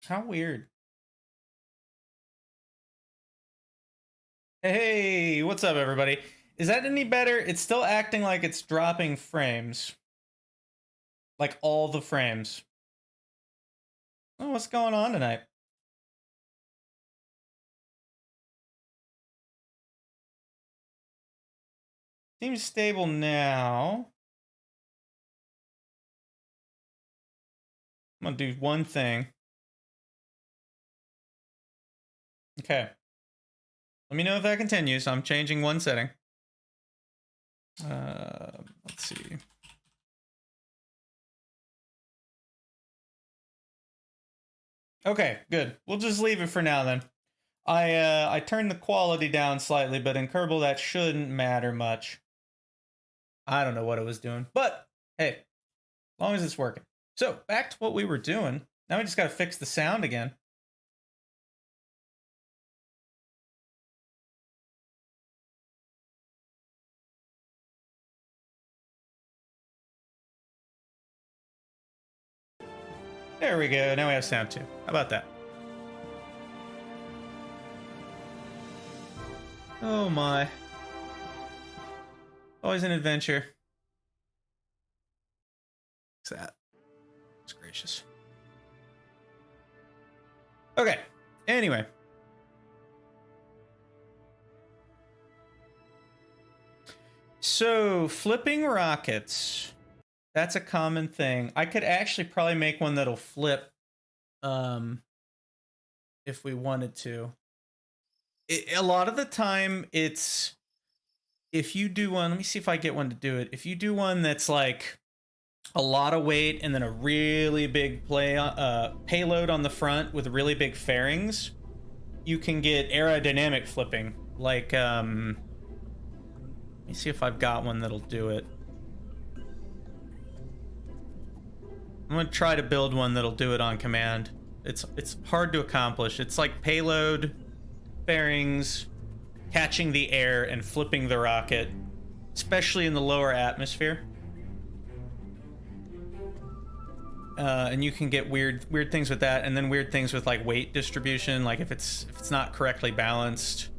How weird. Hey, what's up, everybody? Is that any better? It's still acting like it's dropping frames. Like all the frames. Oh, what's going on tonight? Seems stable now. I'm gonna do one thing. Okay. Let me know if that continues. I'm changing one setting. Let's see. Okay, good. We'll just leave it for now then. I turned the quality down slightly, but in Kerbal that shouldn't matter much. I don't know what it was doing, but hey, as long as it's working. So back to what we were doing. Now we just got to fix the sound again. There we go. Now we have sound too. How about that? Oh my. Always an adventure. What's that? It's gracious. Okay. Anyway. So, flipping rockets. That's a common thing. I could actually probably make one that'll flip if we wanted to. A lot of the time it's if you do one, let me see if I get one to do it. If you do one that's like a lot of weight and then a really big payload on the front with really big fairings, you can get aerodynamic flipping. Like, let me see if I've got one that'll do it. I'm gonna try to build one that'll do it on command. It's hard to accomplish. It's like payload, fairings, catching the air, and flipping the rocket, especially in the lower atmosphere. And you can get weird things with that, and then weird things with like weight distribution, like if it's not correctly balanced.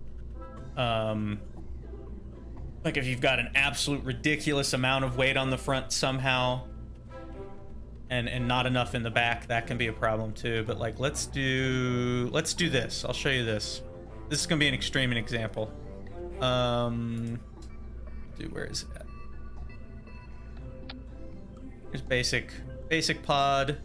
Like if you've got an absolute ridiculous amount of weight on the front somehow, and not enough in the back, that can be a problem too. But like let's do this. I'll show you this. This is gonna be an extreme example. Where is it at? Here's basic pod.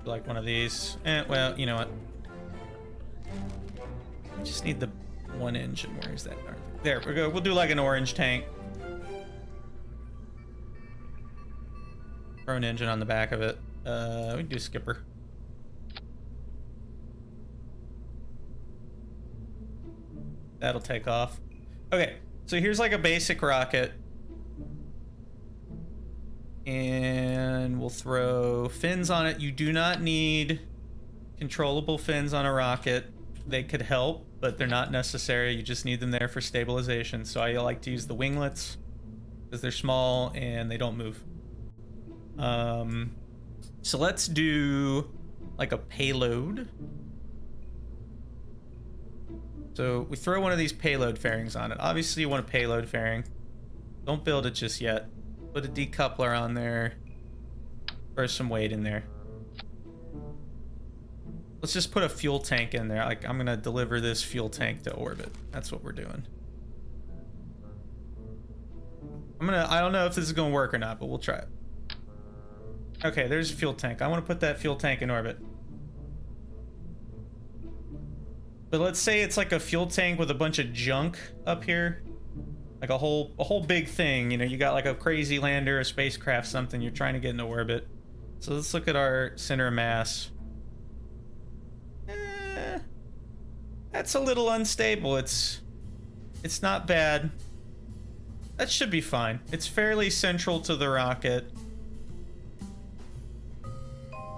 Like one of these. Well, you know what? I just need the one engine. Where is that? There we go. We'll do like an orange tank. Throw an engine on the back of it. We can do skipper. That'll take off. Okay, so here's like a basic rocket. And we'll throw fins on it. You do not need controllable fins on a rocket. They could help, but they're not necessary. You just need them there for stabilization. So I like to use the winglets because they're small and they don't move. So let's do like a payload. So we throw one of these payload fairings on it. Obviously you want a payload fairing. Don't build it just yet. Put a decoupler on there. Throw some weight in there. Let's just put a fuel tank in there. Like I'm gonna deliver this fuel tank to orbit. That's what we're doing. I don't know if this is gonna work or not, but we'll try it. Okay, there's a fuel tank. I want to put that fuel tank in orbit. But let's say it's like a fuel tank with a bunch of junk up here. Like a whole big thing, you know, you got like a crazy lander, a spacecraft, something, you're trying to get into orbit. So let's look at our center of mass. That's a little unstable. It's not bad. That should be fine. It's fairly central to the rocket.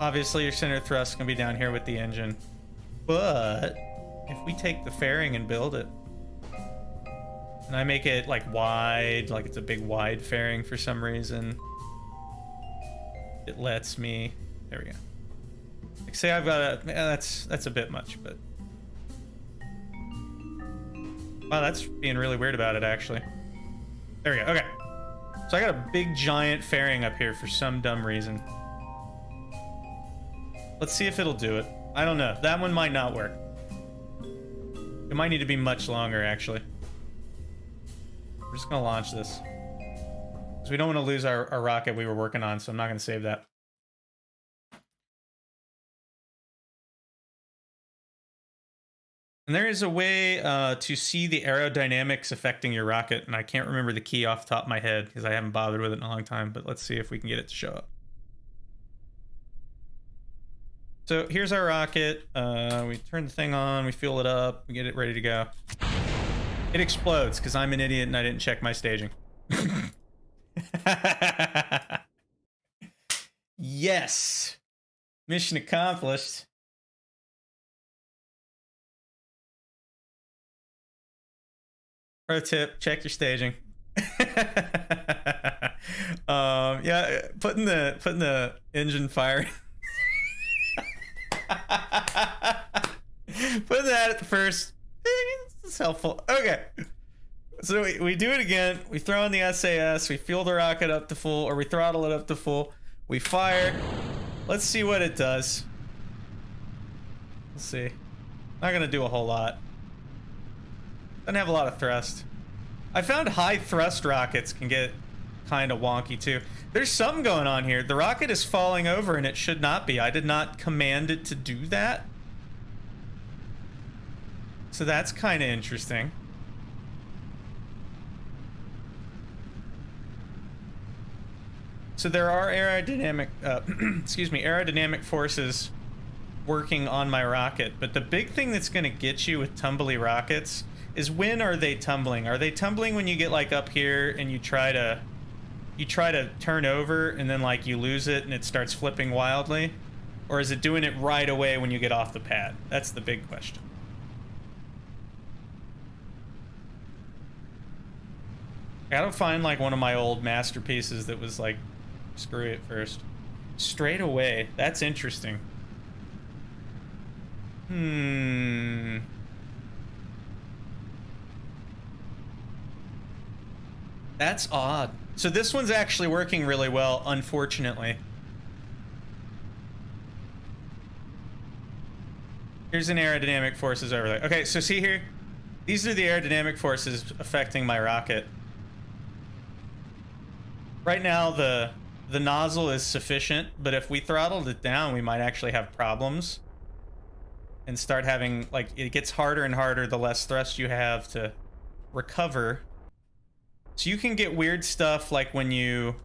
Obviously your center thrust can be down here with the engine. But if we take the fairing and build it, And I make it like wide, like it's a big wide fairing for some reason. It lets me, there we go. Like say I've got a, that's a bit much, but. Wow, that's being really weird about it actually. There we go, okay. So I got a big giant fairing up here for some dumb reason. Let's see if it'll do it. I don't know, that one might not work. It might need to be much longer actually. We're just gonna launch this. Because we don't want to lose our rocket we were working on, so I'm not gonna save that. And there is a way to see the aerodynamics affecting your rocket, and I can't remember the key off the top of my head because I haven't bothered with it in a long time, but let's see if we can get it to show up. So here's our rocket. We turn the thing on, we fuel it up, we get it ready to go. It explodes because I'm an idiot and I didn't check my staging. Yes! Mission accomplished. Pro tip, check your staging. Yeah, putting the engine firing. Putting that at the first, it's helpful. Okay, so we do it again. We throw in the SAS, we fuel the rocket up to full, or we throttle it up to full. We fire. Let's see what it does. Let's see. Not gonna do a whole lot. Doesn't have a lot of thrust. I found high thrust rockets can get kind of wonky too. There's something going on here. The rocket is falling over and it should not be. I did not command it to do that. So that's kind of interesting. So there are aerodynamic, excuse me, aerodynamic forces working on my rocket. But the big thing that's going to get you with tumbly rockets is when are they tumbling? Are they tumbling when you get like up here and you try to turn over and then like you lose it and it starts flipping wildly? Or is it doing it right away when you get off the pad? That's the big question. I gotta find like one of my old masterpieces that was like screwy at first. Straight away. That's interesting. That's odd. So this one's actually working really well, unfortunately. Here's an aerodynamic forces overlay. Okay, so see here? These are the aerodynamic forces affecting my rocket. Right now, the nozzle is sufficient, but if we throttled it down, we might actually have problems. And start having, like, it gets harder and harder the less thrust you have to recover. So you can get weird stuff like when you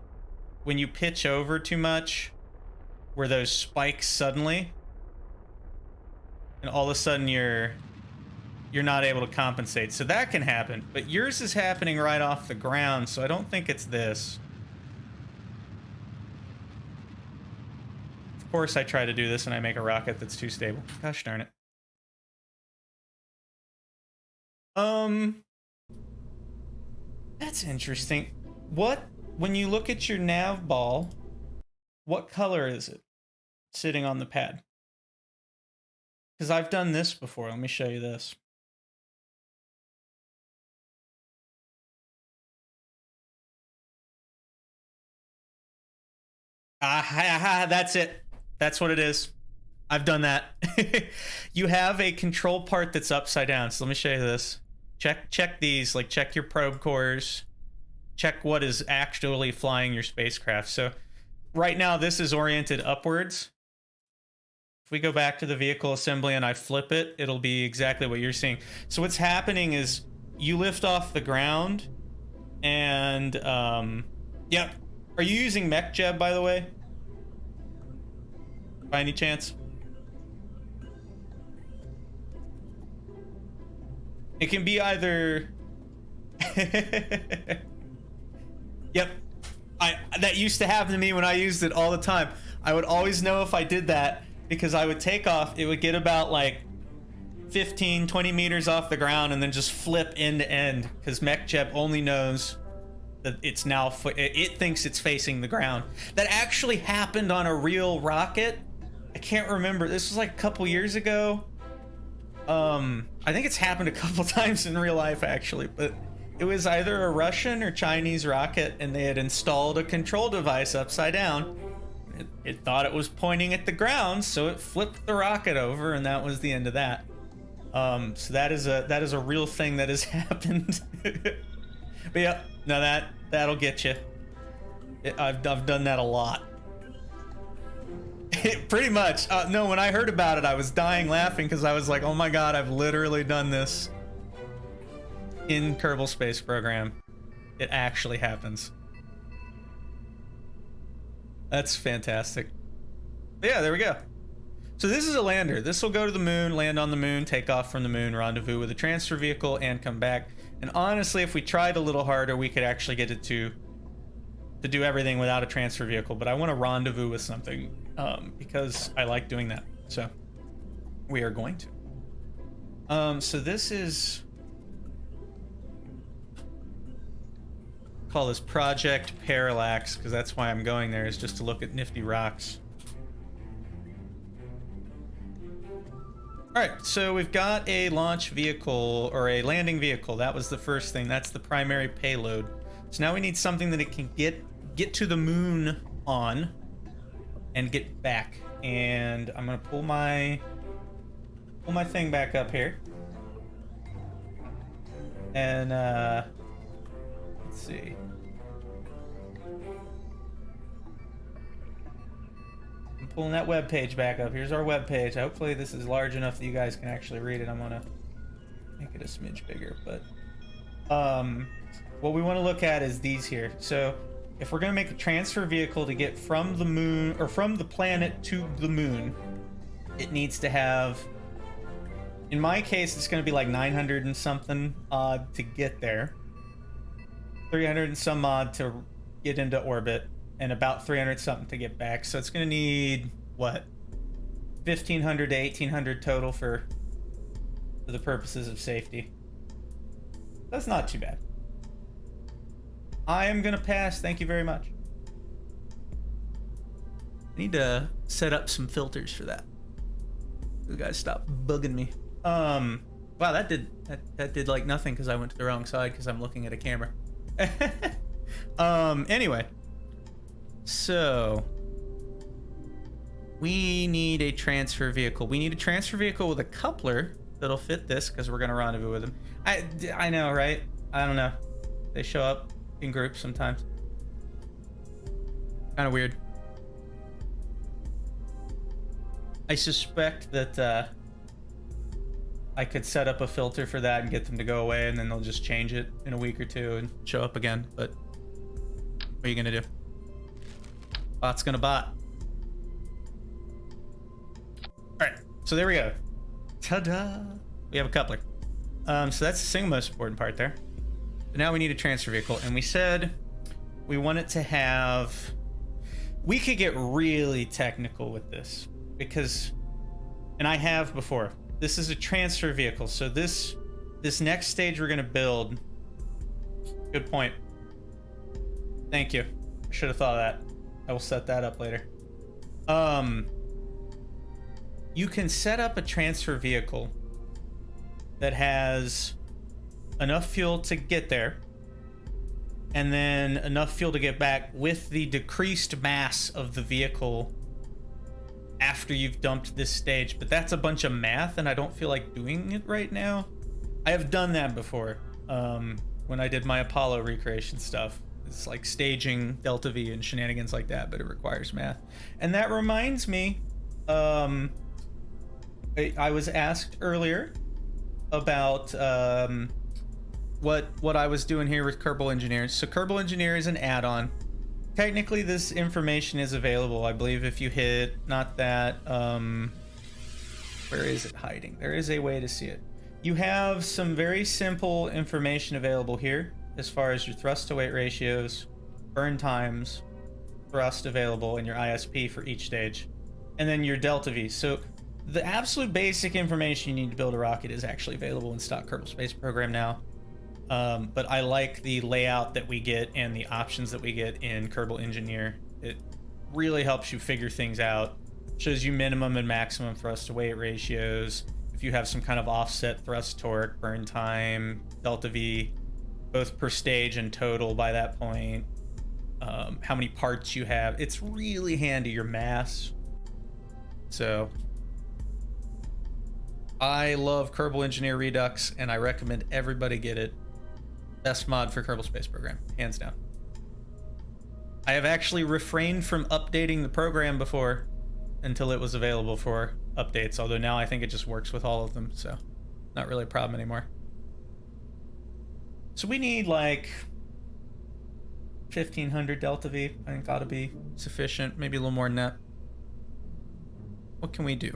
pitch over too much, where those spikes suddenly, and all of a sudden you're not able to compensate. So that can happen, but yours is happening right off the ground, so I don't think it's this. Of course I try to do this and I make a rocket that's too stable. Gosh darn it. That's interesting. When you look at your nav ball, what color is it sitting on the pad? Because I've done this before. Let me show you this. That's it. That's what it is. I've done that. You have a control part that's upside down. So let me show you this. Check these, like check your probe cores. Check what is actually flying your spacecraft. So right now this is oriented upwards. If we go back to the vehicle assembly and I flip it, it'll be exactly what you're seeing. So what's happening is you lift off the ground and yep. Are you using MechJeb, by the way? By any chance? It can be either... Yep. That used to happen to me when I used it all the time. I would always know if I did that because I would take off. It would get about like 15, 20 meters off the ground and then just flip end to end, because MechJeb only knows that it's now, it thinks it's facing the ground. That actually happened on a real rocket. I can't remember. This was like a couple years ago. I think it's happened a couple times in real life, actually, but it was either a Russian or Chinese rocket, and they had installed a control device upside down. It thought it was pointing at the ground, so it flipped the rocket over, and that was the end of that. So that is a real thing that has happened. But yeah, no, that'll get you. I've done that a lot. Pretty much. No, when I heard about it, I was dying laughing, because I was like, oh my god, I've literally done this in Kerbal Space Program. It actually happens. That's fantastic. But yeah, there we go. So this is a lander. This will go to the moon, land on the moon, take off from the moon, rendezvous with a transfer vehicle, and come back. And honestly, if we tried a little harder, we could actually get it to do everything without a transfer vehicle. But I want to rendezvous with something, because I like doing that. So we are going to. So this is... call this Project Parallax, because that's why I'm going there, is just to look at nifty rocks. Alright, so we've got a launch vehicle, or a landing vehicle. That was the first thing. That's the primary payload. So now we need something that it can get to the moon on and get back. And I'm gonna pull my thing back up here. And let's see. I'm pulling that web page back up. Here's our web page. Hopefully this is large enough that you guys can actually read it. I'm gonna make it a smidge bigger, but what we want to look at is these here. So if we're gonna make a transfer vehicle to get from the moon, or from the planet to the moon, it needs to have, in my case, it's gonna be like 900 and something odd to get there. 300 and some odd to get into orbit, and about 300 something to get back. So it's gonna need, what, 1500 to 1800 total for the purposes of safety. That's not too bad. I am gonna pass, thank you very much. I need to set up some filters for that. You guys stop bugging me. Wow, that did like nothing, because I went to the wrong side because I'm looking at a camera. Anyway, so we need a transfer vehicle. We need a transfer vehicle with a coupler that'll fit this, because we're gonna rendezvous with them. I know, right? I don't know. They show up in groups sometimes. Kind of weird. I suspect that I could set up a filter for that and get them to go away, and then they'll just change it in a week or two and show up again. But what are you gonna do? Bot's gonna bot. All right, so there we go. Ta-da! We have a coupler. So that's the single most important part there. But now we need a transfer vehicle, and we said we want it to have... We could get really technical with this, because, and I have before, this is a transfer vehicle. So this next stage we're gonna build. Good point. Thank you. I should have thought of that. I will set that up later. You can set up a transfer vehicle that has enough fuel to get there, and then enough fuel to get back with the decreased mass of the vehicle after you've dumped this stage. But that's a bunch of math, and I don't feel like doing it right now. I have done that before, when I did my Apollo recreation stuff. It's like staging Delta V and shenanigans like that, but it requires math. And that reminds me, I was asked earlier about what I was doing here with Kerbal Engineers. So Kerbal Engineer is an add-on. Technically, this information is available, I believe, if you hit, not that, where is it hiding? There is a way to see it. You have some very simple information available here as far as your thrust to weight ratios, burn times, thrust available, and your ISP for each stage, and then your delta V. So the absolute basic information you need to build a rocket is actually available in stock Kerbal Space Program now. But I like the layout that we get and the options that we get in Kerbal Engineer. It really helps you figure things out. Shows you minimum and maximum thrust to weight ratios. If you have some kind of offset thrust torque, burn time, delta V, both per stage and total by that point. How many parts you have. It's really handy, your mass. So I love Kerbal Engineer Redux, and I recommend everybody get it. Best mod for Kerbal Space Program, hands down. I have actually refrained from updating the program before until it was available for updates, although now I think it just works with all of them, so not really a problem anymore. So we need like 1500 delta V. I think ought to be sufficient, maybe a little more than that. What can we do?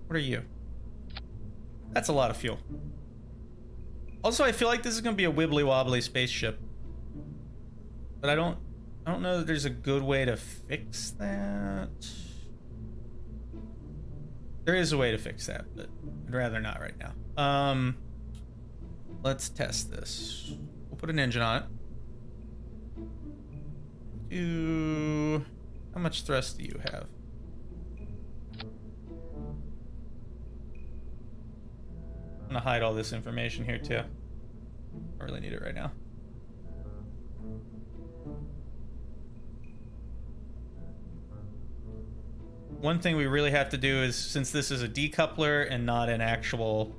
What are you? That's a lot of fuel. Also, I feel like this is gonna be a wibbly wobbly spaceship, but I don't know that there's a good way to fix that. There is a way to fix that, but I'd rather not right now. Let's test this. We'll put an engine on it. How much thrust do you have? I'm gonna hide all this information here too. I really need it right now. One thing we really have to do is, since this is a decoupler and not an actual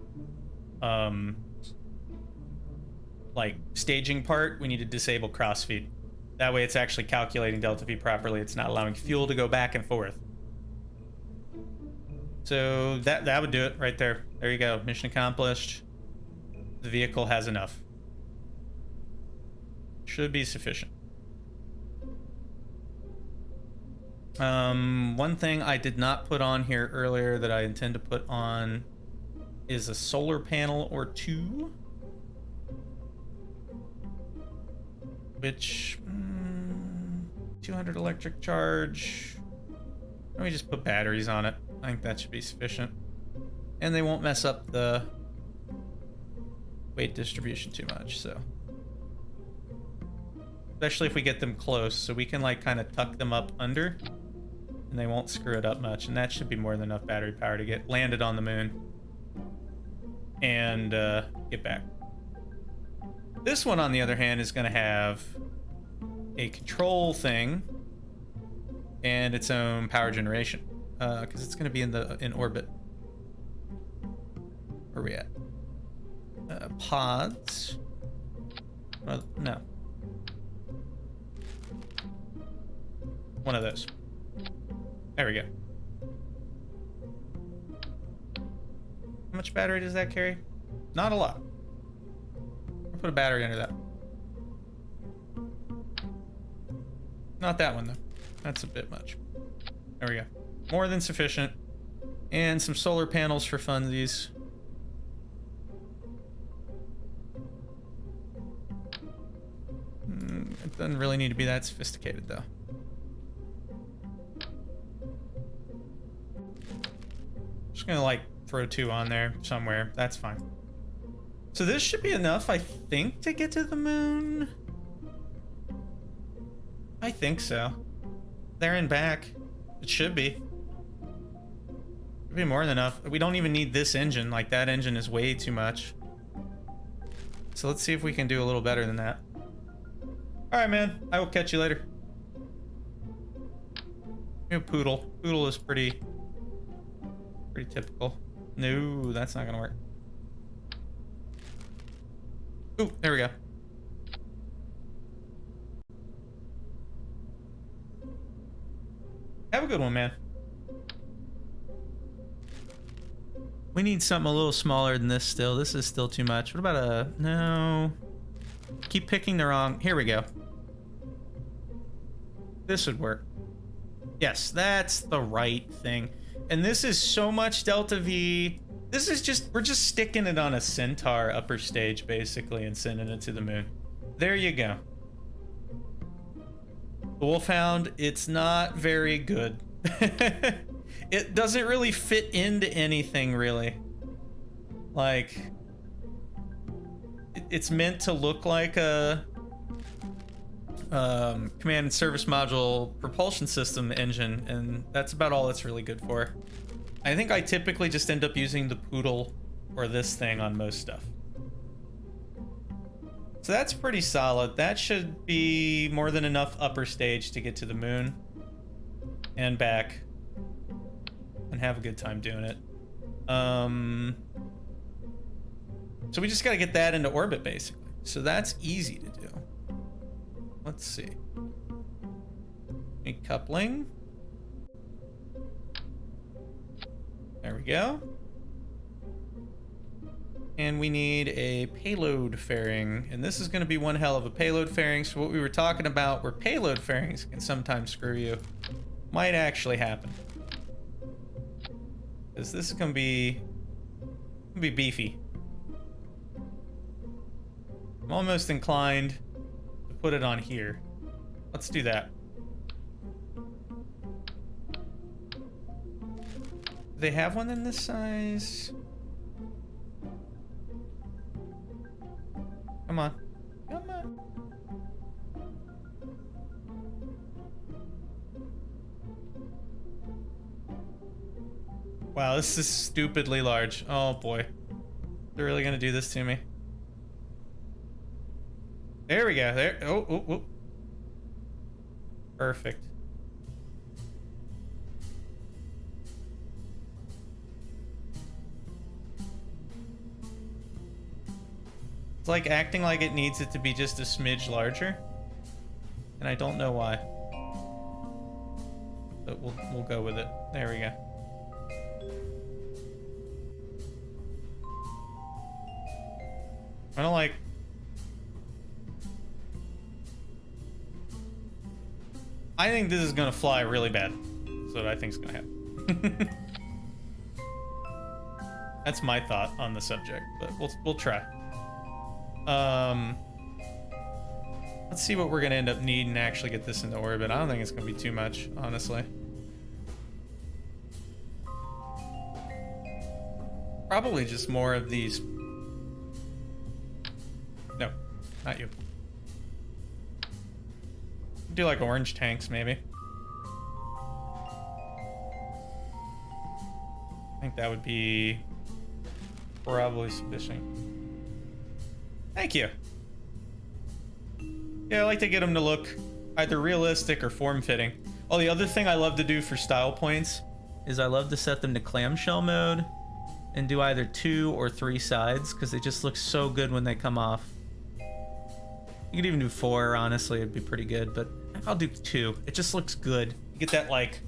like staging part, we need to disable crossfeed. That way it's actually calculating delta V properly. It's not allowing fuel to go back and forth. So that would do it right there. There you go. Mission accomplished. The vehicle has enough. Should be sufficient. One thing I did not put on here earlier that I intend to put on is a solar panel or two. Which, 200 electric charge. Let me just put batteries on it. I think that should be sufficient. And they won't mess up the weight distribution too much, so. Especially if we get them close, so we can like kind of tuck them up under and they won't screw it up much, and that should be more than enough battery power to get landed on the moon and get back. This one, on the other hand, is going to have a control thing and its own power generation, because it's going to be in orbit. Where are we at? Pods. Well, no. One of those. There we go. How much battery does that carry? Not a lot. I'll put a battery under that. Not that one, though. That's a bit much. There we go. More than sufficient. And some solar panels for funsies. It doesn't really need to be that sophisticated, though. Just gonna, like, throw two on there somewhere. That's fine. So this should be enough, I think, to get to the moon. I think so. There and back. It should be. Should be more than enough. We don't even need this engine. Like, that engine is way too much. So let's see if we can do a little better than that. Alright, man. I will catch you later. Poodle. Poodle is pretty typical. No, that's not gonna work. Ooh, there we go. Have a good one, man. We need something a little smaller than this still. This is still too much. What about a... No. Keep picking the wrong... Here we go. This would work. Yes, that's the right thing. And this is so much delta V. This is just... We're just sticking it on a Centaur upper stage, basically, and sending it to the moon. There you go. The Wolfhound, it's not very good. it doesn't really fit into anything really. Like, it's meant to look like a command and service module propulsion system engine, and that's about all it's really good for. I think I typically just end up using the Poodle or this thing on most stuff. So that's pretty solid. That should be more than enough upper stage to get to the moon and back and have a good time doing it. So we just got to get that into orbit, basically. So that's easy to do. Let's see. Need coupling. There we go. And we need a payload fairing. And this is going to be one hell of a payload fairing. So what we were talking about where payload fairings can sometimes screw you might actually happen. Because this is going to be beefy. I'm almost inclined to put it on here. Let's do that. Do they have one in this size? Come on. Come on. Wow, this is stupidly large. Oh boy. They're really gonna do this to me. There we go. There. Oh, oh, oh. Perfect. It's like acting like it needs it to be just a smidge larger. And I don't know why. But we'll go with it. There we go. I don't like... I think this is gonna fly really bad. That's what I think is gonna happen. That's my thought on the subject, but we'll try. Let's see what we're gonna end up needing to actually get this into orbit. I don't think it's gonna be too much, honestly. Probably just more of these. No, not you. Do like orange tanks, maybe. I think that would be probably sufficient. Thank you. Yeah, I like to get them to look either realistic or form-fitting. Oh, the other thing I love to do for style points is I love to set them to clamshell mode and do either 2 or 3 sides because they just look so good when they come off. You could even do 4, honestly, it'd be pretty good, but I'll do 2. It just looks good. You get that, like,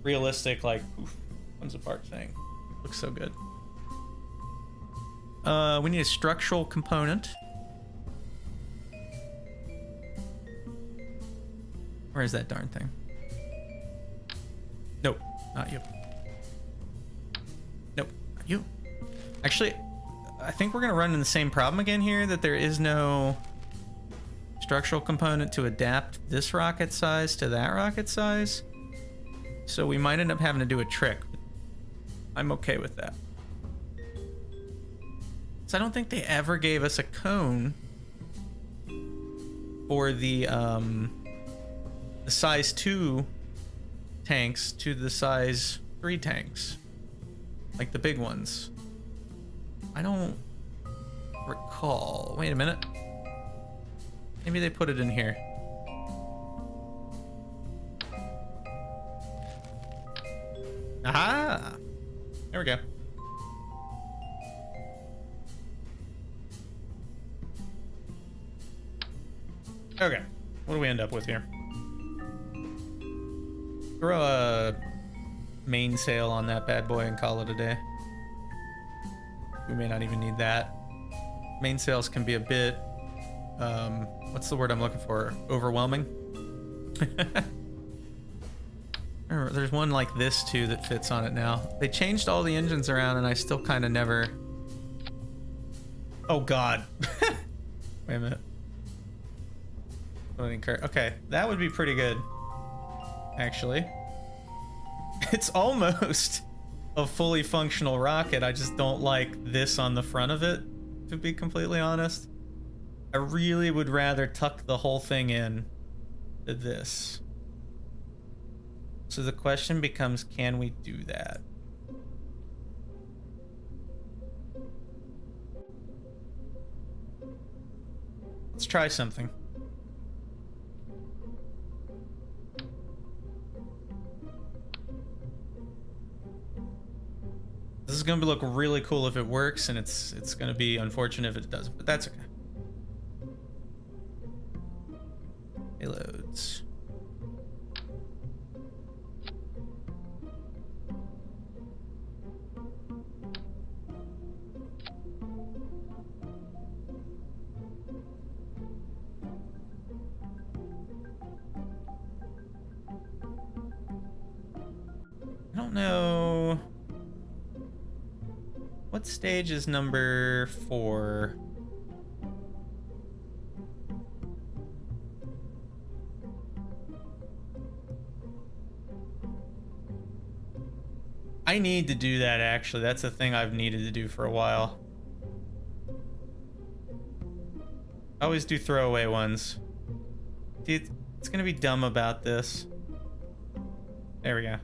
realistic, like, oof, comes apart thing. Looks so good. We need a structural component. Where is that darn thing? Nope, not you. Nope, not you. Actually, I think we're gonna run into the same problem again here, that there is no structural component to adapt this rocket size to that rocket size. So we might end up having to do a trick. I'm okay with that. So I don't think they ever gave us a cone for the size 2 tanks to the size 3 tanks. Like the big ones. I don't recall. Wait a minute. Maybe they put it in here. Aha! There we go. Okay, what do we end up with here? Throw a mainsail on that bad boy and call it a day. We may not even need that. Mainsails can be a bit, what's the word I'm looking for? Overwhelming? There's one like this too that fits on it now. They changed all the engines around and I still kind of never... Oh god. Wait a minute. Okay, that would be pretty good, actually. It's almost a fully functional rocket. I just don't like this on the front of it, to be completely honest. I really would rather tuck the whole thing in to this. So the question becomes, can we do that? Let's try something. This is gonna look really cool if it works, and it's gonna be unfortunate if it doesn't, but that's okay. Payloads. I don't know. What stage is number 4? I need to do that, actually. That's a thing I've needed to do for a while. I always do throwaway ones. Dude, it's gonna be dumb about this. There we go.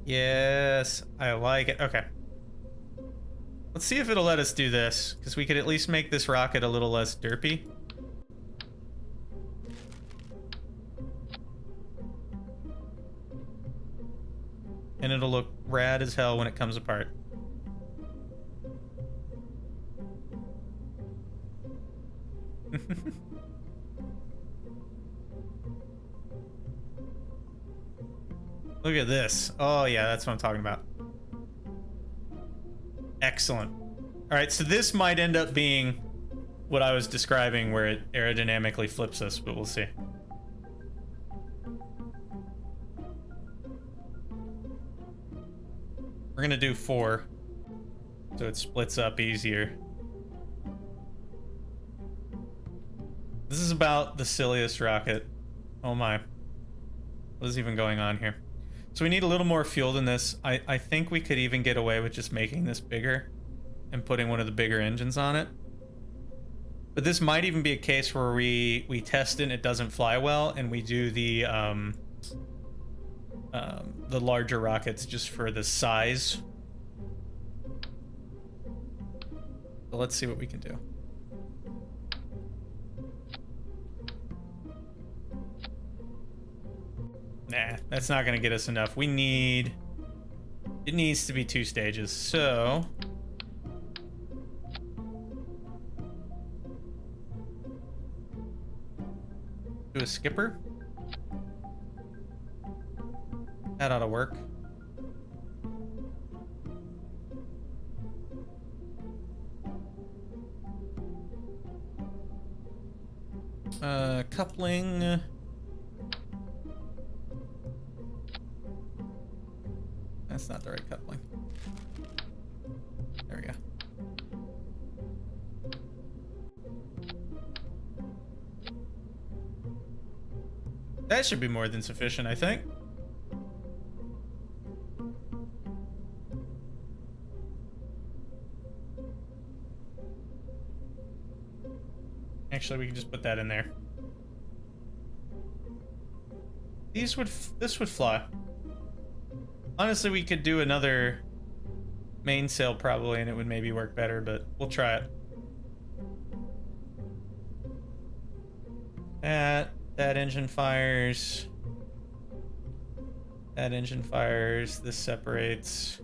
Yes, I like it. Okay. Let's see if it'll let us do this, because we could at least make this rocket a little less derpy. And it'll look rad as hell when it comes apart. Look at this. Oh yeah, that's what I'm talking about. Excellent. All right, so this might end up being what I was describing, where it aerodynamically flips us, but we'll see. We're gonna do 4, so it splits up easier. This is about the silliest rocket. Oh my. What is even going on here? So we need a little more fuel than this. I think we could even get away with just making this bigger and putting one of the bigger engines on it. But this might even be a case where we test it and it doesn't fly well, and we do the larger rockets just for the size. So let's see what we can do. Nah, that's not gonna get us enough. It needs to be 2 stages, so do a skipper. That ought to work. Coupling. That's not the right coupling. There we go. That should be more than sufficient, I think. Actually, we can just put that in there. This would fly. Honestly, we could do another mainsail probably, and it would maybe work better, but we'll try it. That engine fires. That engine fires. This separates.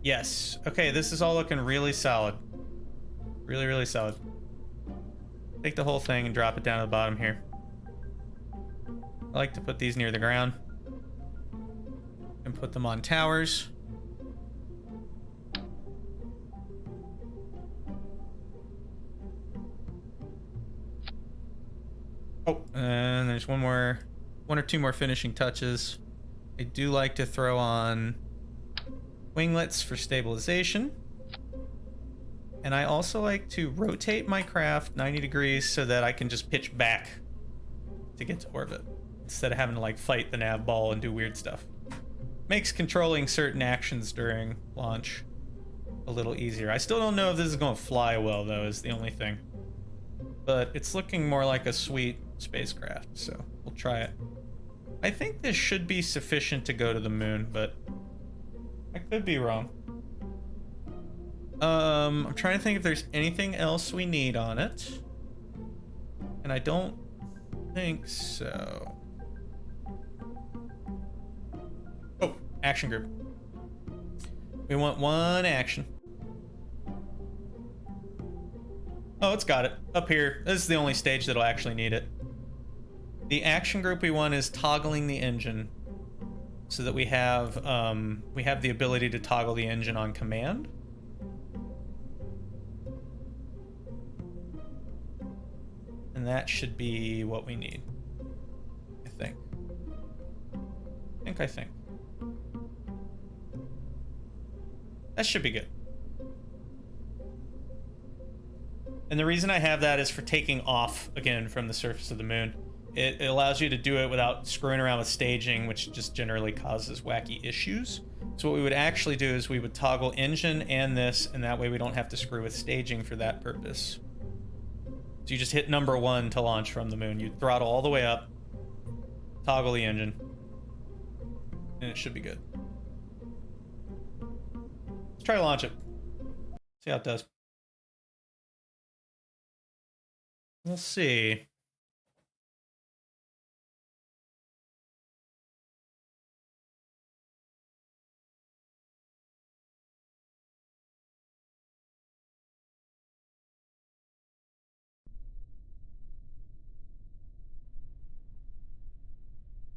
Yes. Okay, this is all looking really solid. Really, really solid. Take the whole thing and drop it down to the bottom here. I like to put these near the ground and put them on towers. Oh, and there's one or two more finishing touches. I do like to throw on winglets for stabilization. And I also like to rotate my craft 90 degrees so that I can just pitch back to get to orbit. instead of having to like fight the nav ball and do weird stuff. Makes controlling certain actions during launch a little easier. I still don't know if this is going to fly well, though, is the only thing. But it's looking more like a sweet spacecraft, so we'll try it. I think this should be sufficient to go to the moon, but I could be wrong. I'm trying to think if there's anything else we need on it. And I don't think so. Oh, action group. We want one action. Oh, it's got it. Up here. This is the only stage that'll actually need it. The action group we want is toggling the engine, so that we have the ability to toggle the engine on command. And that should be what we need. I think. I think. That should be good. And the reason I have that is for taking off, again, from the surface of the moon. It allows you to do it without screwing around with staging, which just generally causes wacky issues. So what we would actually do is we would toggle engine and this, and that way we don't have to screw with staging for that purpose. So you just hit number 1 to launch from the moon. You throttle all the way up, toggle the engine, and it should be good. Let's try to launch it. See how it does. We'll see.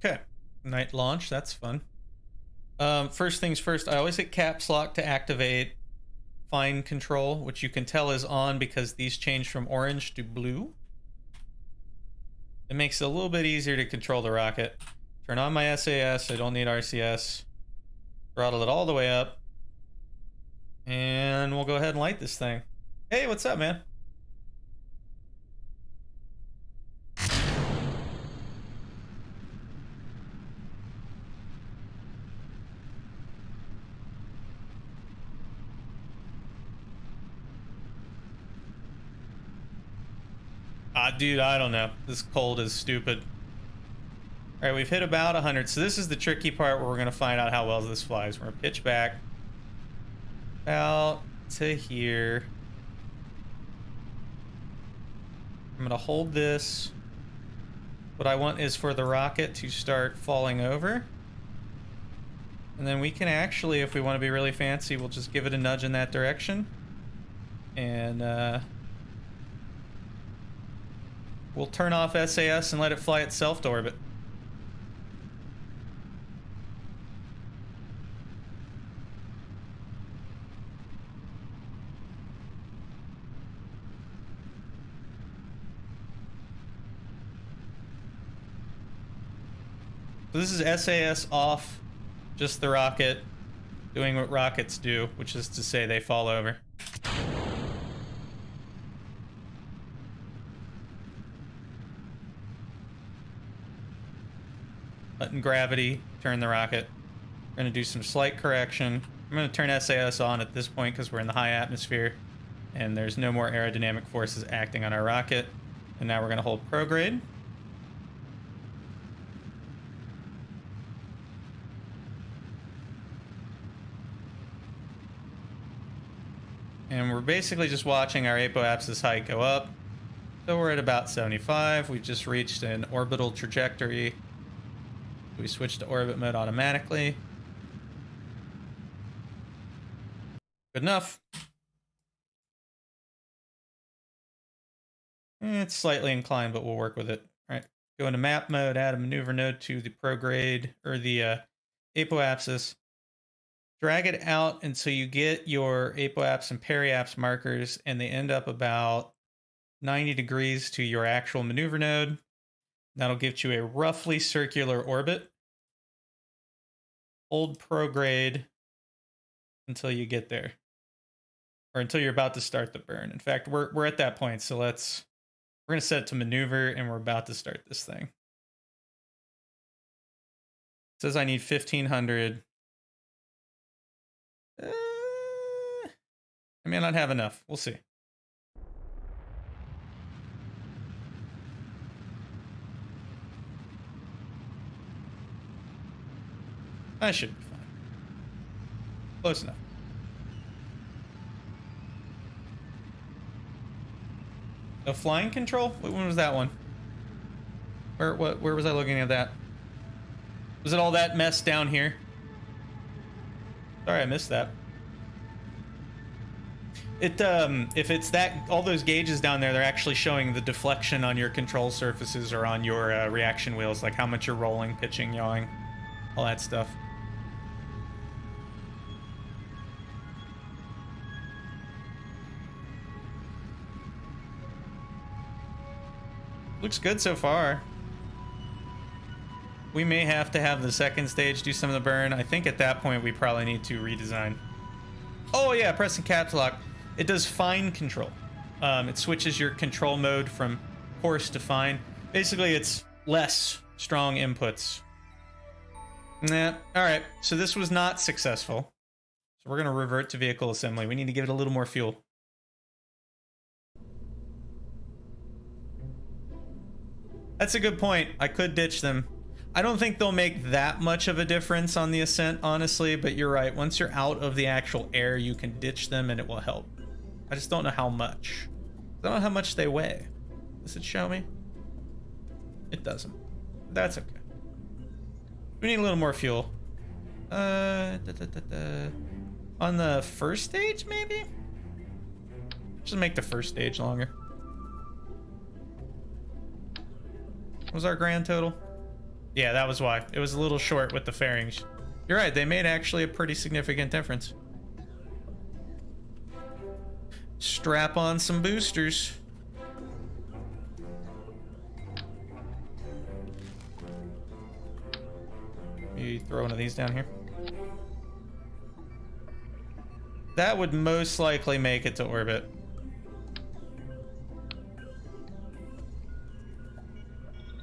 Okay, night launch, that's fun. First things first, I always hit caps lock to activate fine control, which you can tell is on because these change from orange to blue. It makes it a little bit easier to control the rocket. Turn on my SAS, I don't need RCS. Throttle it all the way up. And we'll go ahead and light this thing. Hey, what's up, man? Dude, I don't know. This cold is stupid. All right, we've hit about 100. So this is the tricky part where we're going to find out how well this flies. We're going to pitch back out to here. I'm going to hold this. What I want is for the rocket to start falling over. And then we can actually, if we want to be really fancy, we'll just give it a nudge in that direction. And we'll turn off SAS and let it fly itself to orbit. So this is SAS off, just the rocket doing what rockets do, which is to say they fall over. Letting gravity turn the rocket. We're going to do some slight correction. I'm going to turn SAS on at this point because we're in the high atmosphere and there's no more aerodynamic forces acting on our rocket. And now we're going to hold prograde. And we're basically just watching our apoapsis height go up. So we're at about 75. We've just reached an orbital trajectory. We switch to orbit mode automatically. Good enough. It's slightly inclined, but we'll work with it. All right, go into map mode, add a maneuver node to the prograde, or the apoapsis. Drag it out until you get your apoapse and periapse markers, and they end up about 90 degrees to your actual maneuver node. That'll give you a roughly circular orbit. Hold prograde until you get there, or until you're about to start the burn. In fact, we're at that point, so we're gonna set it to maneuver, and we're about to start this thing. says I need 1,500. I may not have enough. We'll see. I should be fine. Close enough. The flying control? When was that one? Where was I looking at that? Was it all that mess down here? Sorry, I missed that. If it's that, all those gauges down there, they're actually showing the deflection on your control surfaces or on your reaction wheels, like how much you're rolling, pitching, yawing, all that stuff. Looks good so far. We may have to have the second stage do some of the burn. I think at that point we probably need to redesign. Oh yeah, pressing caps lock. It does fine control. It switches your control mode from coarse to fine. Basically, it's less strong inputs. Nah, all right. So this was not successful. So we're gonna revert to vehicle assembly. We need to give it a little more fuel. That's a good point. I could ditch them. I don't think they'll make that much of a difference on the ascent, honestly, but you're right. Once you're out of the actual air, you can ditch them and it will help. I just don't know how much. I don't know how much they weigh. Does it show me? It doesn't. That's okay. We need a little more fuel. On the first stage, maybe? Just make the first stage longer. What was our grand total? Yeah, that was why. It was a little short with the fairings. You're right, they made actually a pretty significant difference. Strap on some boosters. Maybe throw one of these down here. That would most likely make it to orbit.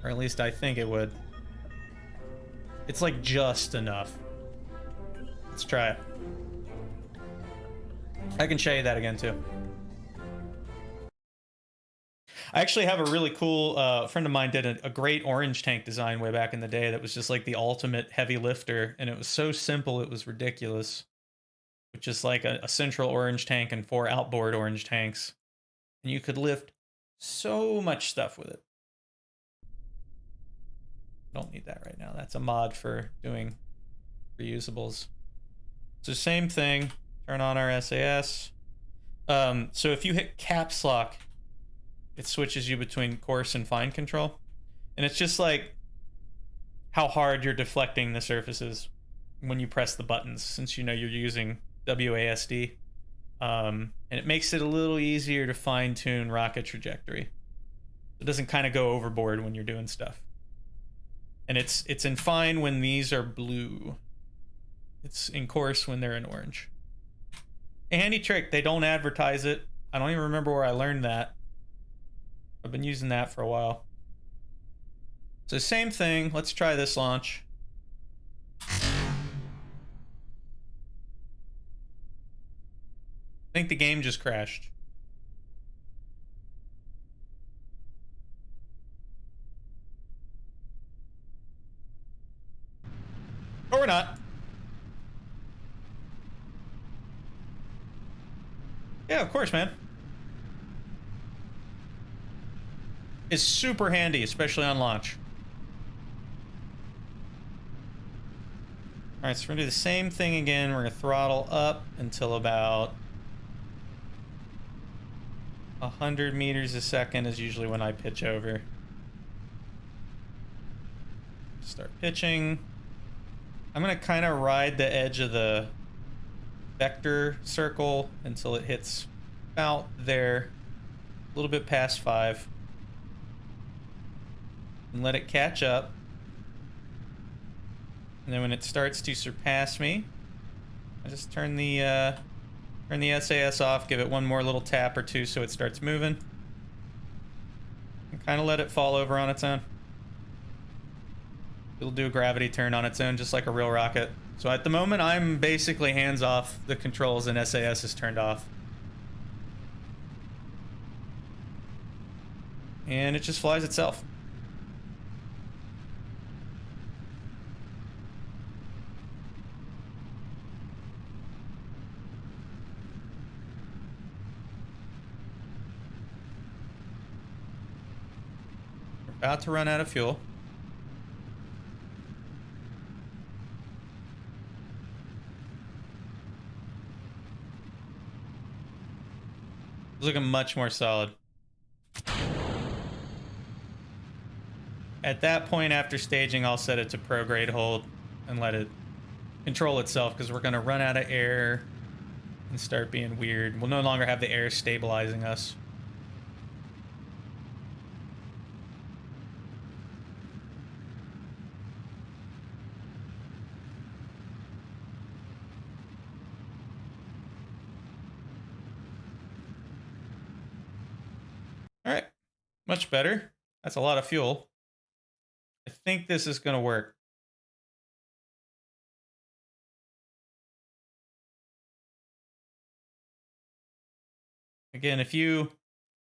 Or at least I think it would. It's like just enough. Let's try it. I can show you that again too. I actually have a really cool friend of mine did a great orange tank design way back in the day that was just like the ultimate heavy lifter, and it was so simple it was ridiculous. With just like a central orange tank and 4 outboard orange tanks, and you could lift so much stuff with it. Don't need that right now. That's a mod for doing reusables. So same thing. Turn on our SAS. So if you hit caps lock, it switches you between coarse and fine control. And it's just like how hard you're deflecting the surfaces when you press the buttons, since you know you're using WASD. And it makes it a little easier to fine-tune rocket trajectory. It doesn't kind of go overboard when you're doing stuff. And it's in fine when these are blue. It's in coarse when they're in orange. A handy trick, they don't advertise it. I don't even remember where I learned that. I've been using that for a while. So same thing, let's try this launch. I think the game just crashed. Or we're not. Yeah, of course, man. It's super handy, especially on launch. Alright, so we're gonna do the same thing again. We're gonna throttle up until about 100 meters a second is usually when I pitch over. Start pitching. I'm gonna kind of ride the edge of the vector circle until it hits about there, a little bit past 5, and let it catch up. And then when it starts to surpass me, I just turn the SAS off, give it one more little tap or two so it starts moving, and kind of let it fall over on its own. It'll do a gravity turn on its own, just like a real rocket. So at the moment, I'm basically hands off the controls and SAS is turned off. And it just flies itself. We're about to run out of fuel. It's looking much more solid. At that point, after staging, I'll set it to pro grade hold and let it control itself, because we're going to run out of air and start being weird. We'll no longer have the air stabilizing us. All right, much better. That's a lot of fuel. I think this is going to work. Again, if you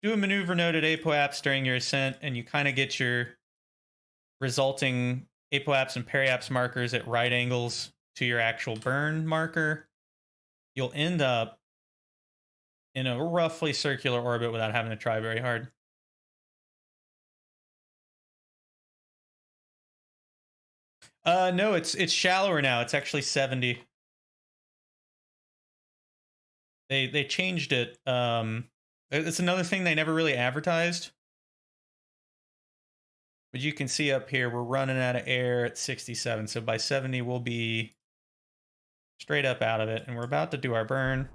do a maneuver node at apoapse during your ascent and you kind of get your resulting apoapse and periapse markers at right angles to your actual burn marker, you'll end up in a roughly circular orbit without having to try very hard. No, it's shallower now. It's actually 70. They changed it. It's another thing they never really advertised. But you can see up here, we're running out of air at 67. So by 70, we'll be straight up out of it. And we're about to do our burn.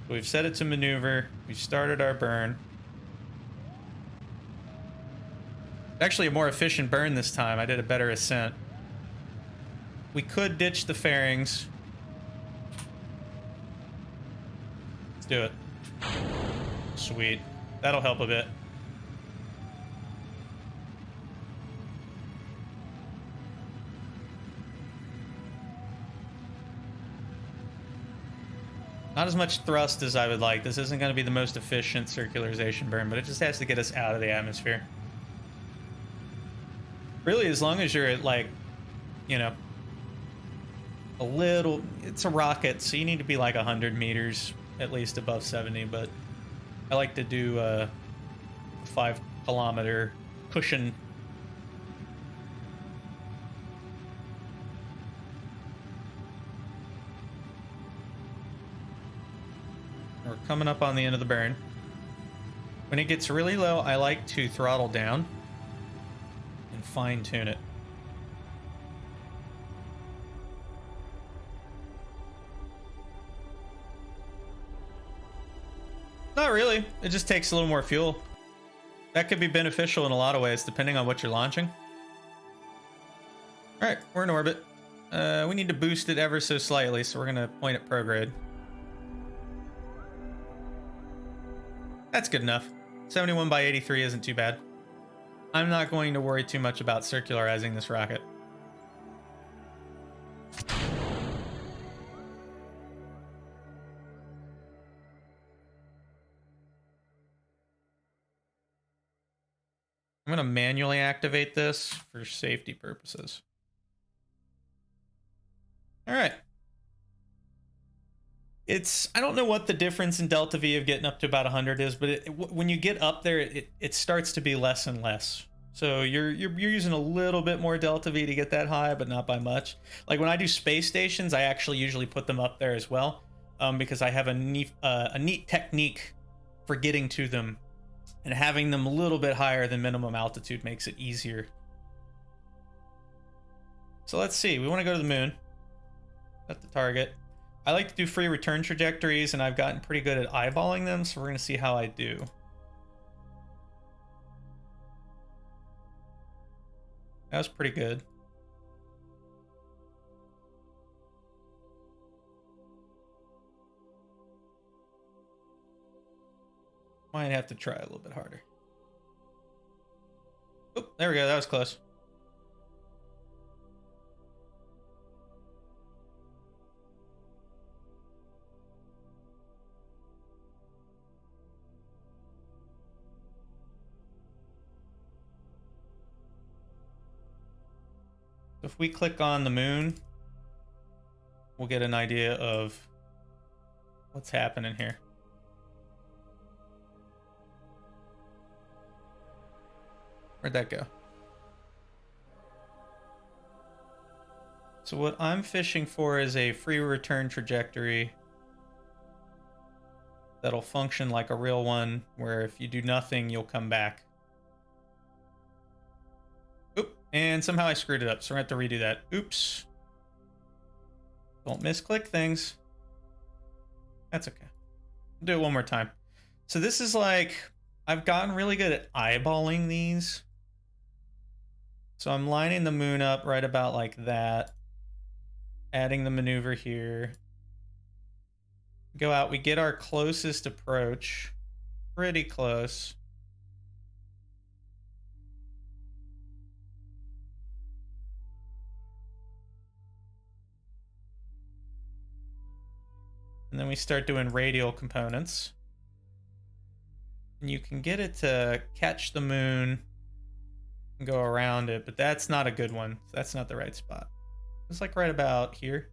We've set it to maneuver. We've started our burn. Actually a more efficient burn this time. I did a better ascent. We could ditch the fairings. Let's do it. Sweet. That'll help a bit. Not as much thrust as I would like. This isn't going to be the most efficient circularization burn, but it just has to get us out of the atmosphere. Really, as long as you're at, like, you know, a little... It's a rocket, so you need to be like 100 meters at least above 70, but I like to do a 5-kilometer cushion. We're coming up on the end of the burn. When it gets really low, I like to throttle down and fine-tune it. Not really. It just takes a little more fuel. That could be beneficial in a lot of ways, depending on what you're launching. All right, we're in orbit. We need to boost it ever so slightly, so we're going to point at prograde. That's good enough. 71 by 83 isn't too bad. I'm not going to worry too much about circularizing this rocket. I'm going to manually activate this for safety purposes. All right. I don't know what the difference in delta V of getting up to about 100 is, but when you get up there, it starts to be less and less. So you're using a little bit more delta V to get that high, but not by much. Like when I do space stations, I actually usually put them up there as well, because I have a neat technique for getting to them, and having them a little bit higher than minimum altitude makes it easier. So let's see. We want to go to the moon. That's the target. I like to do free return trajectories, and I've gotten pretty good at eyeballing them, so we're going to see how I do. That was pretty good. Might have to try a little bit harder. Oh, there we go. That was close. If we click on the moon, we'll get an idea of what's happening here. Where'd that go? So what I'm fishing for is a free return trajectory that'll function like a real one, where if you do nothing, you'll come back. Oop, and somehow I screwed it up, so we're gonna have to redo that. Oops. Don't misclick things. That's okay. I'll do it one more time. So this is like, I've gotten really good at eyeballing these. So I'm lining the moon up right about like that. Adding the maneuver here. Go out, we get our closest approach. Pretty close. And then we start doing radial components. And you can get it to catch the moon and go around it, but that's not a good one. That's not the right spot. It's like right about here.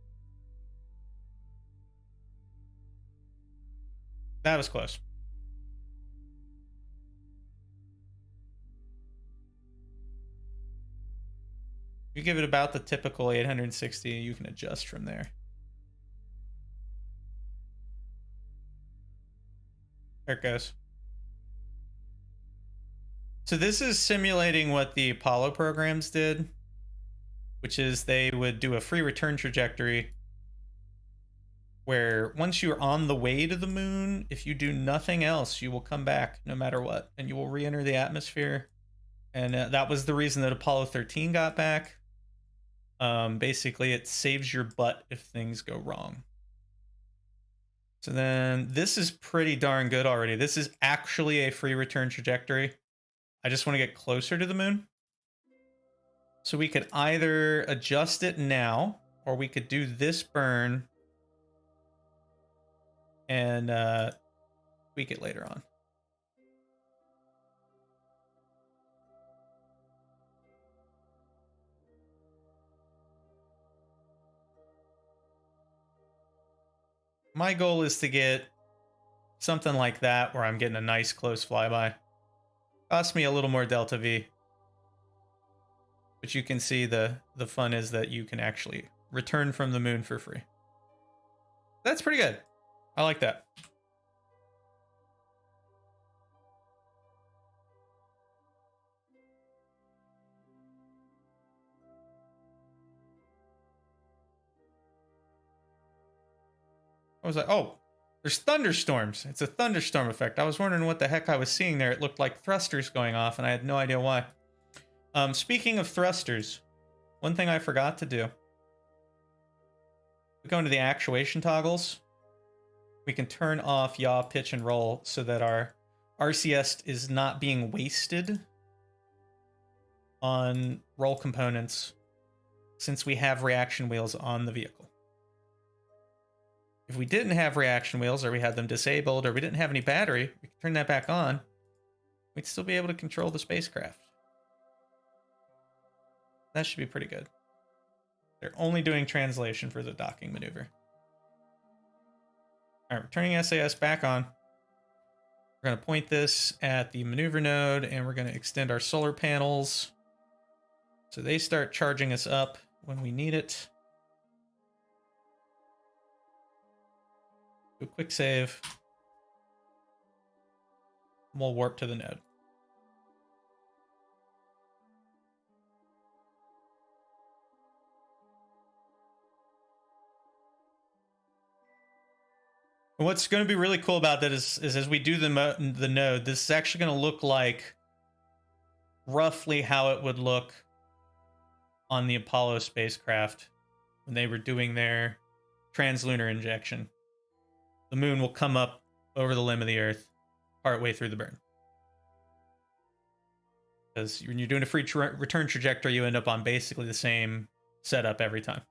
That was close. You give it about the typical 860, you can adjust from there. There it goes. So this is simulating what the Apollo programs did, which is they would do a free return trajectory where once you're on the way to the moon, if you do nothing else, you will come back no matter what, and you will re-enter the atmosphere. And that was the reason that Apollo 13 got back. Basically, it saves your butt if things go wrong. So then this is pretty darn good already. This is actually a free return trajectory. I just want to get closer to the moon. So we could either adjust it now, or we could do this burn and tweak it later on. My goal is to get something like that where I'm getting a nice close flyby. Cost me a little more delta V. But you can see the fun is that you can actually return from the moon for free. That's pretty good. I like that. I was like, oh, there's thunderstorms. It's a thunderstorm effect. I was wondering what the heck I was seeing there. It looked like thrusters going off, and I had no idea why. Speaking of thrusters, one thing I forgot to do. We go into the actuation toggles. We can turn off yaw, pitch, and roll so that our RCS is not being wasted on roll components since we have reaction wheels on the vehicle. If we didn't have reaction wheels, or we had them disabled, or we didn't have any battery, we could turn that back on. We'd still be able to control the spacecraft. That should be pretty good. They're only doing translation for the docking maneuver. All right, we're turning SAS back on. We're going to point this at the maneuver node, and we're going to extend our solar panels so they start charging us up when we need it. Do a quick save. We'll warp to the node. What's going to be really cool about that is as we do the node, this is actually going to look like roughly how it would look on the Apollo spacecraft when they were doing their translunar injection. The moon will come up over the limb of the Earth partway through the burn. Because when you're doing a free return trajectory, you end up on basically the same setup every time.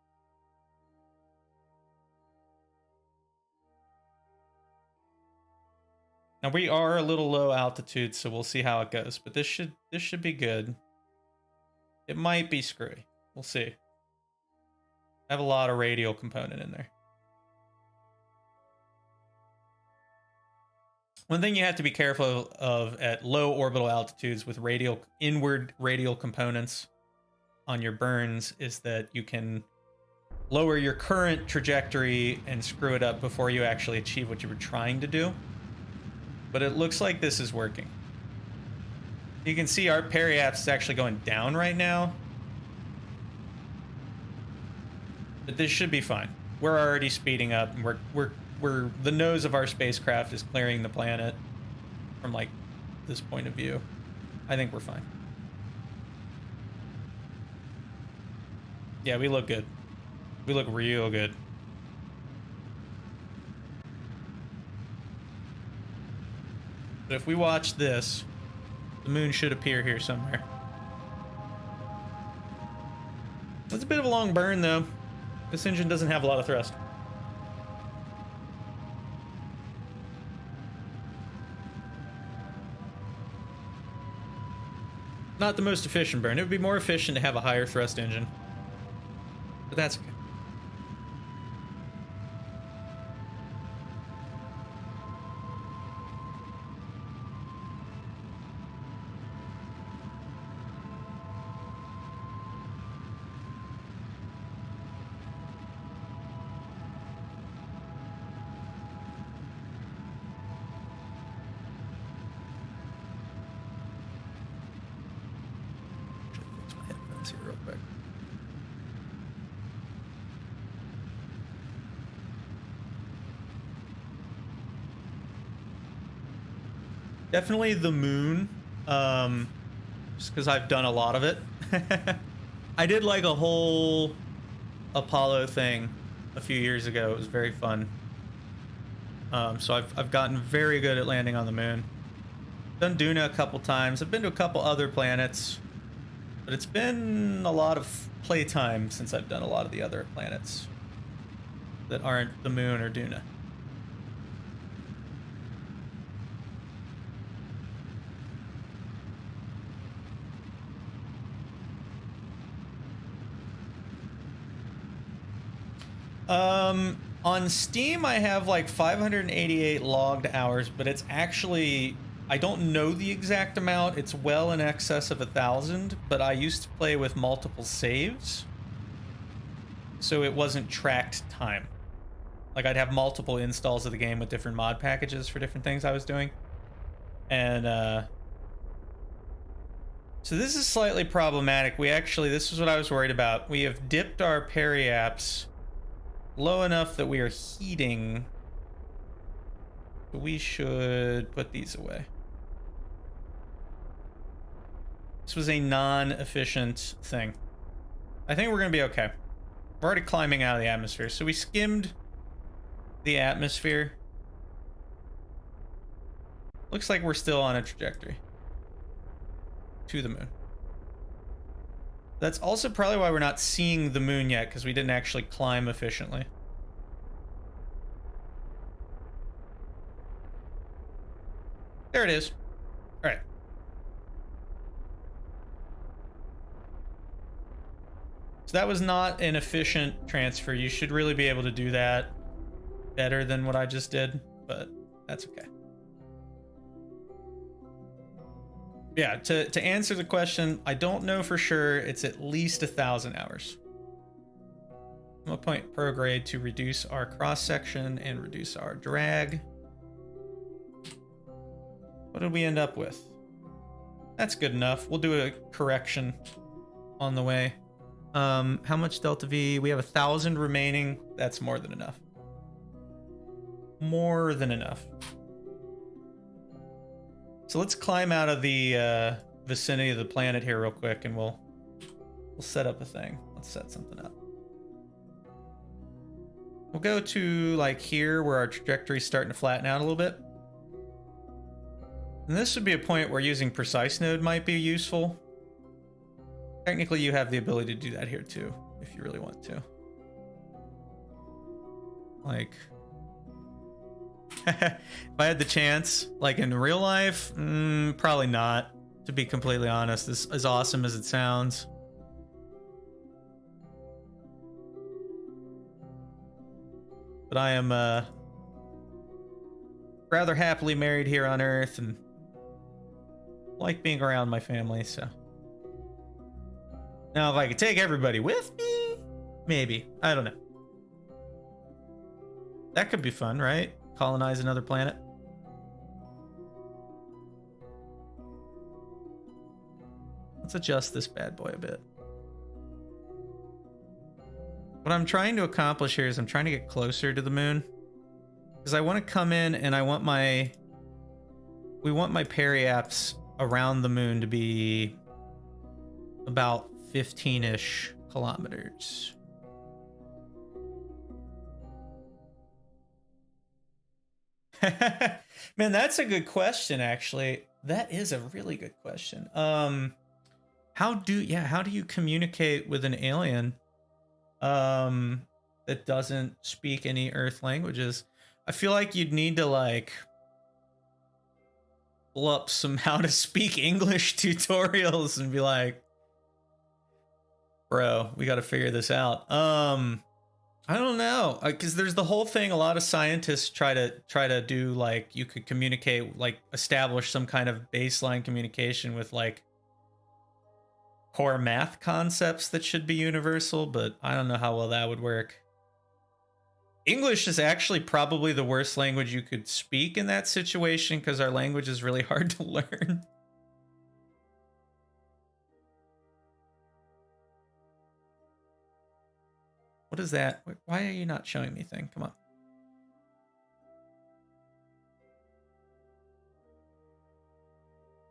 Now we are a little low altitude, so we'll see how it goes. But this should be good. It might be screwy. We'll see. I have a lot of radial component in there. One thing you have to be careful of at low orbital altitudes with inward radial components on your burns is that you can lower your current trajectory and screw it up before you actually achieve what you were trying to do. But it looks like this is working. You can see our periaps is actually going down right now. But this should be fine. We're already speeding up, and we're the nose of our spacecraft is clearing the planet from like this point of view. I think we're fine. Yeah, we look good. We look real good. But if we watch this, the moon should appear here somewhere. It's a bit of a long burn though. This engine doesn't have a lot of thrust. Not the most efficient burn. It would be more efficient to have a higher thrust engine. But that's okay. Definitely the moon, just because I've done a lot of it. I did like a whole Apollo thing a few years ago. It was very fun. So I've gotten very good at landing on the moon. Done Duna a couple times. I've been to a couple other planets, but it's been a lot of playtime since I've done a lot of the other planets that aren't the moon or Duna. On Steam, I have like 588 logged hours, but it's actually, I don't know the exact amount. It's well in excess of 1,000, but I used to play with multiple saves, so it wasn't tracked time. Like I'd have multiple installs of the game with different mod packages for different things I was doing. And, so this is slightly problematic. This is what I was worried about. We have dipped our periaps low enough that we are heating. We should put these away. This was a non-efficient thing. I think we're going to be okay. We're already climbing out of the atmosphere. So we skimmed the atmosphere. Looks like we're still on a trajectory to the moon. That's also probably why we're not seeing the moon yet, because we didn't actually climb efficiently. There it is. All right. So that was not an efficient transfer. You should really be able to do that better than what I just did, but that's okay. Yeah, to answer the question, I don't know for sure. It's at least 1,000 hours. I'm gonna point prograde to reduce our cross section and reduce our drag. What did we end up with? That's good enough. We'll do a correction on the way. How much delta V? We have 1,000 remaining. That's more than enough. More than enough. So let's climb out of the vicinity of the planet here real quick, and we'll set up a thing. Let's set something up. We'll go to like here where our trajectory is starting to flatten out a little bit. And this would be a point where using precise node might be useful. Technically, you have the ability to do that here too, if you really want to. Like, if I had the chance, like in real life, probably not, to be completely honest. This is as awesome as it sounds. but I am rather happily married here on Earth and like being around my family, so. Now, if I could take everybody with me, maybe. I don't know. That could be fun, right? Colonize another planet. Let's adjust this bad boy a bit. What I'm trying to accomplish here is I'm trying to get closer to the moon. Because I want to come in and I want my... We want my periaps around the moon to be about 15-ish kilometers. Man, that's a good question, actually. That is a really good question. How do you communicate with an alien that doesn't speak any Earth languages? I feel like you'd need to like pull up some how to speak English tutorials and be like, bro, we got to figure this out. I don't know, because there's the whole thing. A lot of scientists try to do like you could communicate, like establish some kind of baseline communication with like core math concepts that should be universal, but I don't know how well that would work. English is actually probably the worst language you could speak in that situation because our language is really hard to learn. What is that? Why are you not showing me thing? Come on.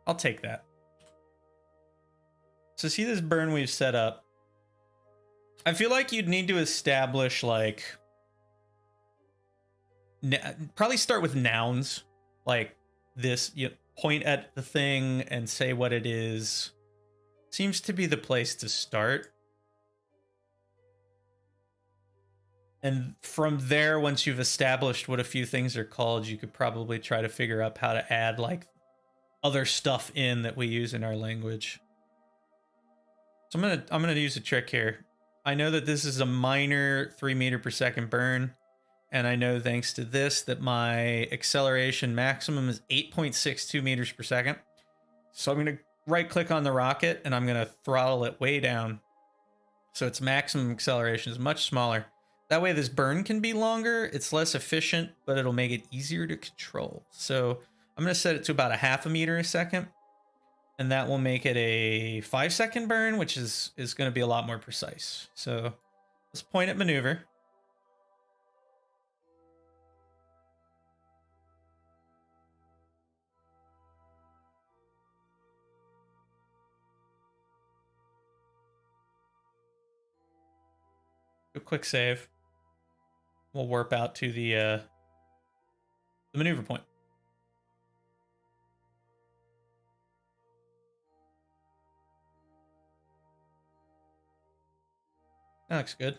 I'll take that. So see this burn we've set up. I feel like you'd need to establish like... probably start with nouns. Like this, you point at the thing and say what it is. Seems to be the place to start. And from there, once you've established what a few things are called, you could probably try to figure out how to add like other stuff in that we use in our language. So I'm gonna use a trick here. I know that this is a minor 3 meter per second burn, and I know thanks to this that my acceleration maximum is 8.62 meters per second. So I'm gonna right click on the rocket and I'm gonna throttle it way down. So its maximum acceleration is much smaller. That way this burn can be longer, it's less efficient, but it'll make it easier to control. So I'm gonna set it to about a 0.5 meter a second, and that will make it a 5-second burn, which is gonna be a lot more precise. So let's point at maneuver. Do a quick save. We'll warp out to the maneuver point. That looks good.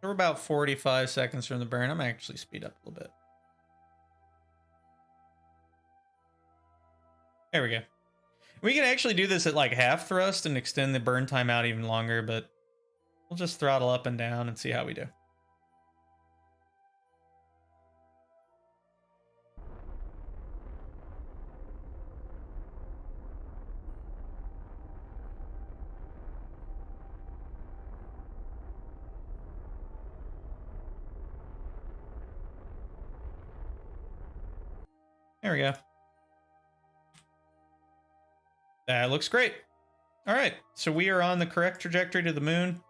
We're about 45 seconds from the burn. I'm actually speed up a little bit. There we go. We can actually do this at like half thrust and extend the burn time out even longer, but we'll just throttle up and down and see how we do. There we go. That looks great. All right, so we are on the correct trajectory to the moon.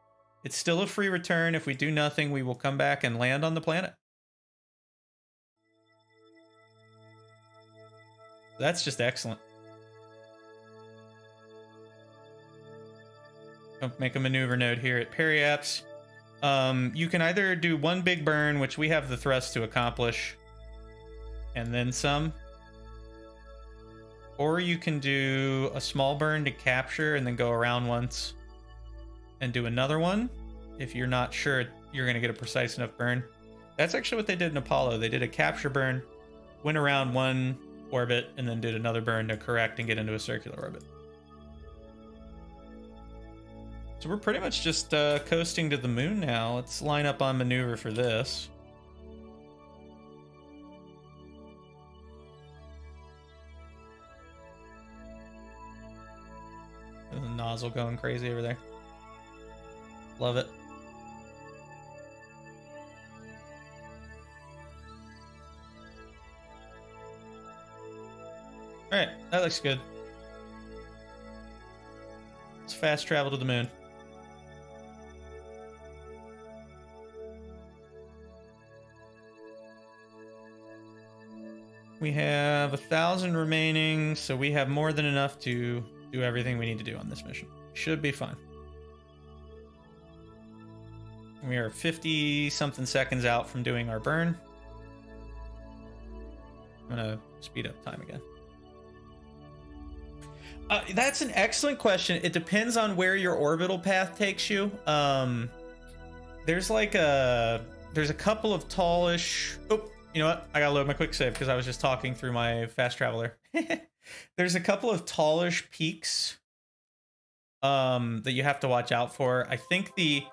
It's still a free return. If we do nothing, we will come back and land on the planet. That's just excellent. I'll make a maneuver note here at Periaps. You can either do one big burn, which we have the thrust to accomplish, and then some. Or you can do a small burn to capture and then go around once and do another one if you're not sure you're going to get a precise enough burn. That's actually what they did in Apollo. They did a capture burn, went around one orbit, and then did another burn to correct and get into a circular orbit. So we're pretty much just coasting to the moon now. Let's line up on maneuver for this. There's a nozzle going crazy over there. Love it. All right, that looks good. Let's fast travel to the moon. We have 1,000 remaining, so we have more than enough to do everything we need to do on this mission. Should be fine. We are 50-something seconds out from doing our burn. I'm gonna speed up time again. That's an excellent question. It depends on where your orbital path takes you. There's a couple of tallish. Oh, you know what? I gotta load my quick save because I was just talking through my fast traveler. There's a couple of tallish peaks that you have to watch out for. I think the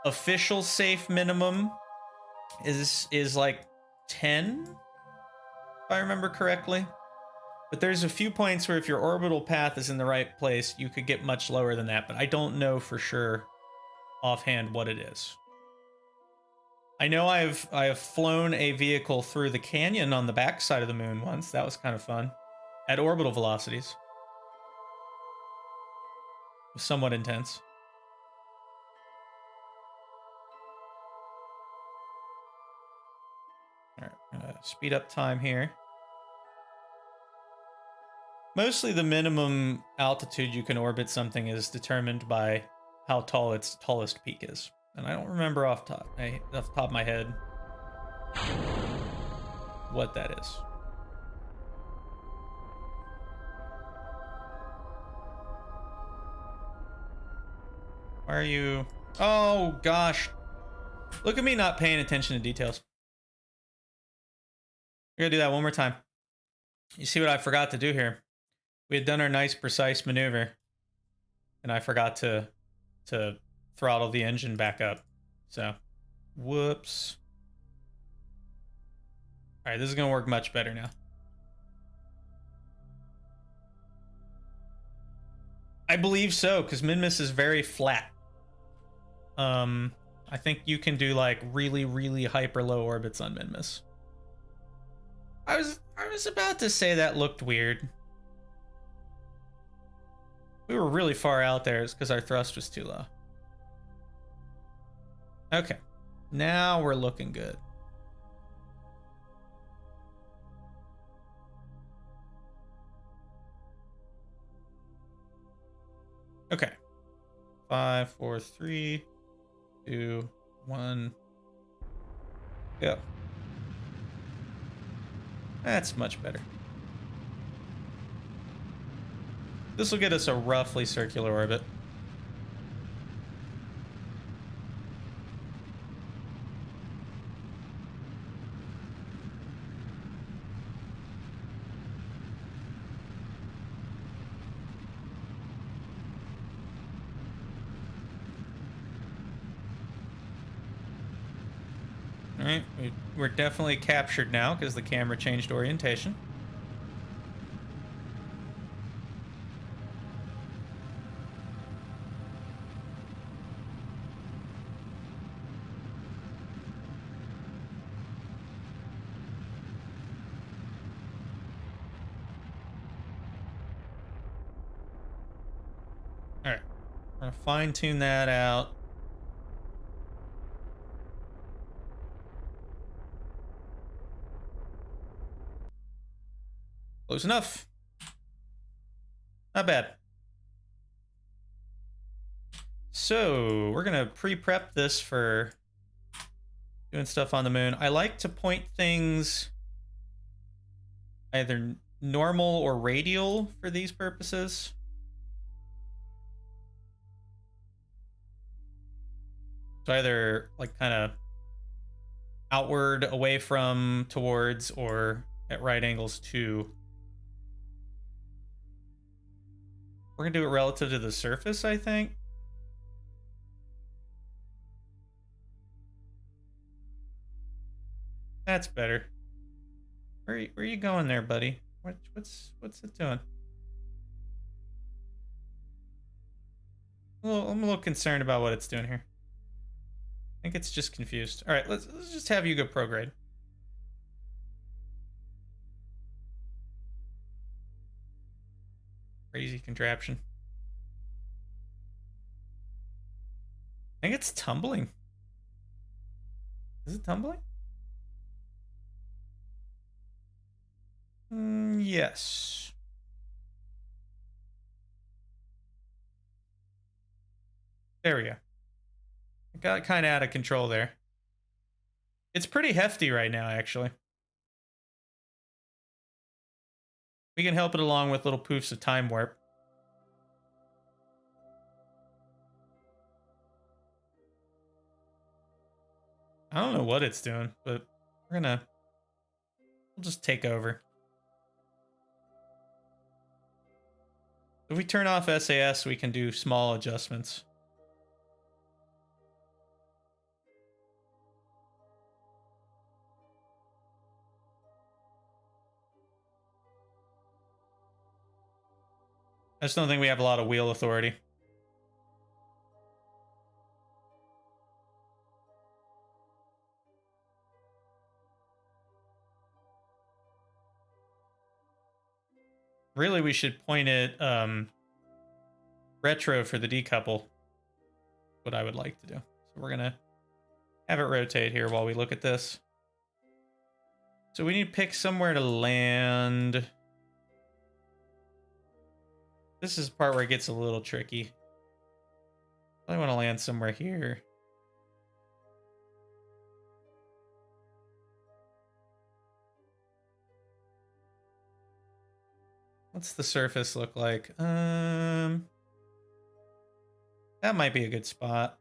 official safe minimum is like 10, if I remember correctly. But there's a few points where if your orbital path is in the right place, you could get much lower than that, but I don't know for sure offhand what it is. I know I have flown a vehicle through the canyon on the backside of the moon once. That was kind of fun. At orbital velocities. It was somewhat intense. All right, speed up time here. Mostly the minimum altitude you can orbit something is determined by how tall its tallest peak is. And I don't remember off the top of my head what that is. Why are you... Oh, gosh. Look at me not paying attention to details. We're gonna do that one more time. You see what I forgot to do here? We had done our nice, precise maneuver, and I forgot to throttle the engine back up. So, whoops. All right, this is gonna work much better now. I believe so, because Minmus is very flat. I think you can do like really, really hyper low orbits on Minmus. I was about to say that looked weird. We were really far out there because our thrust was too low. Okay, now we're looking good. Okay. 5, 4, 3, 2, 1. Go. That's much better. This will get us a roughly circular orbit. All right, we're definitely captured now because the camera changed orientation. All right, I'm gonna fine tune that out. Close enough. Not bad. So we're gonna pre-prep this for doing stuff on the moon. I like to point things either normal or radial for these purposes. So either like kind of outward, away from, towards, or at right angles to. We're gonna do it relative to the surface, I think. That's better. Where are you going there, buddy? What's it doing? I'm a little concerned about what it's doing here. I think it's just confused. All right, let's just have you go prograde. Crazy contraption. I think it's tumbling. Is it tumbling? Yes. There we go. It got kind of out of control there. It's pretty hefty right now, actually. We can help it along with little poofs of time warp. I don't know what it's doing, but we'll just take over. If we turn off SAS, we can do small adjustments. I just don't think we have a lot of wheel authority. Really, we should point it retro for the decouple. What I would like to do. So we're gonna have it rotate here while we look at this. So we need to pick somewhere to land. This is the part where it gets a little tricky. I want to land somewhere here. What's the surface look like? That might be a good spot.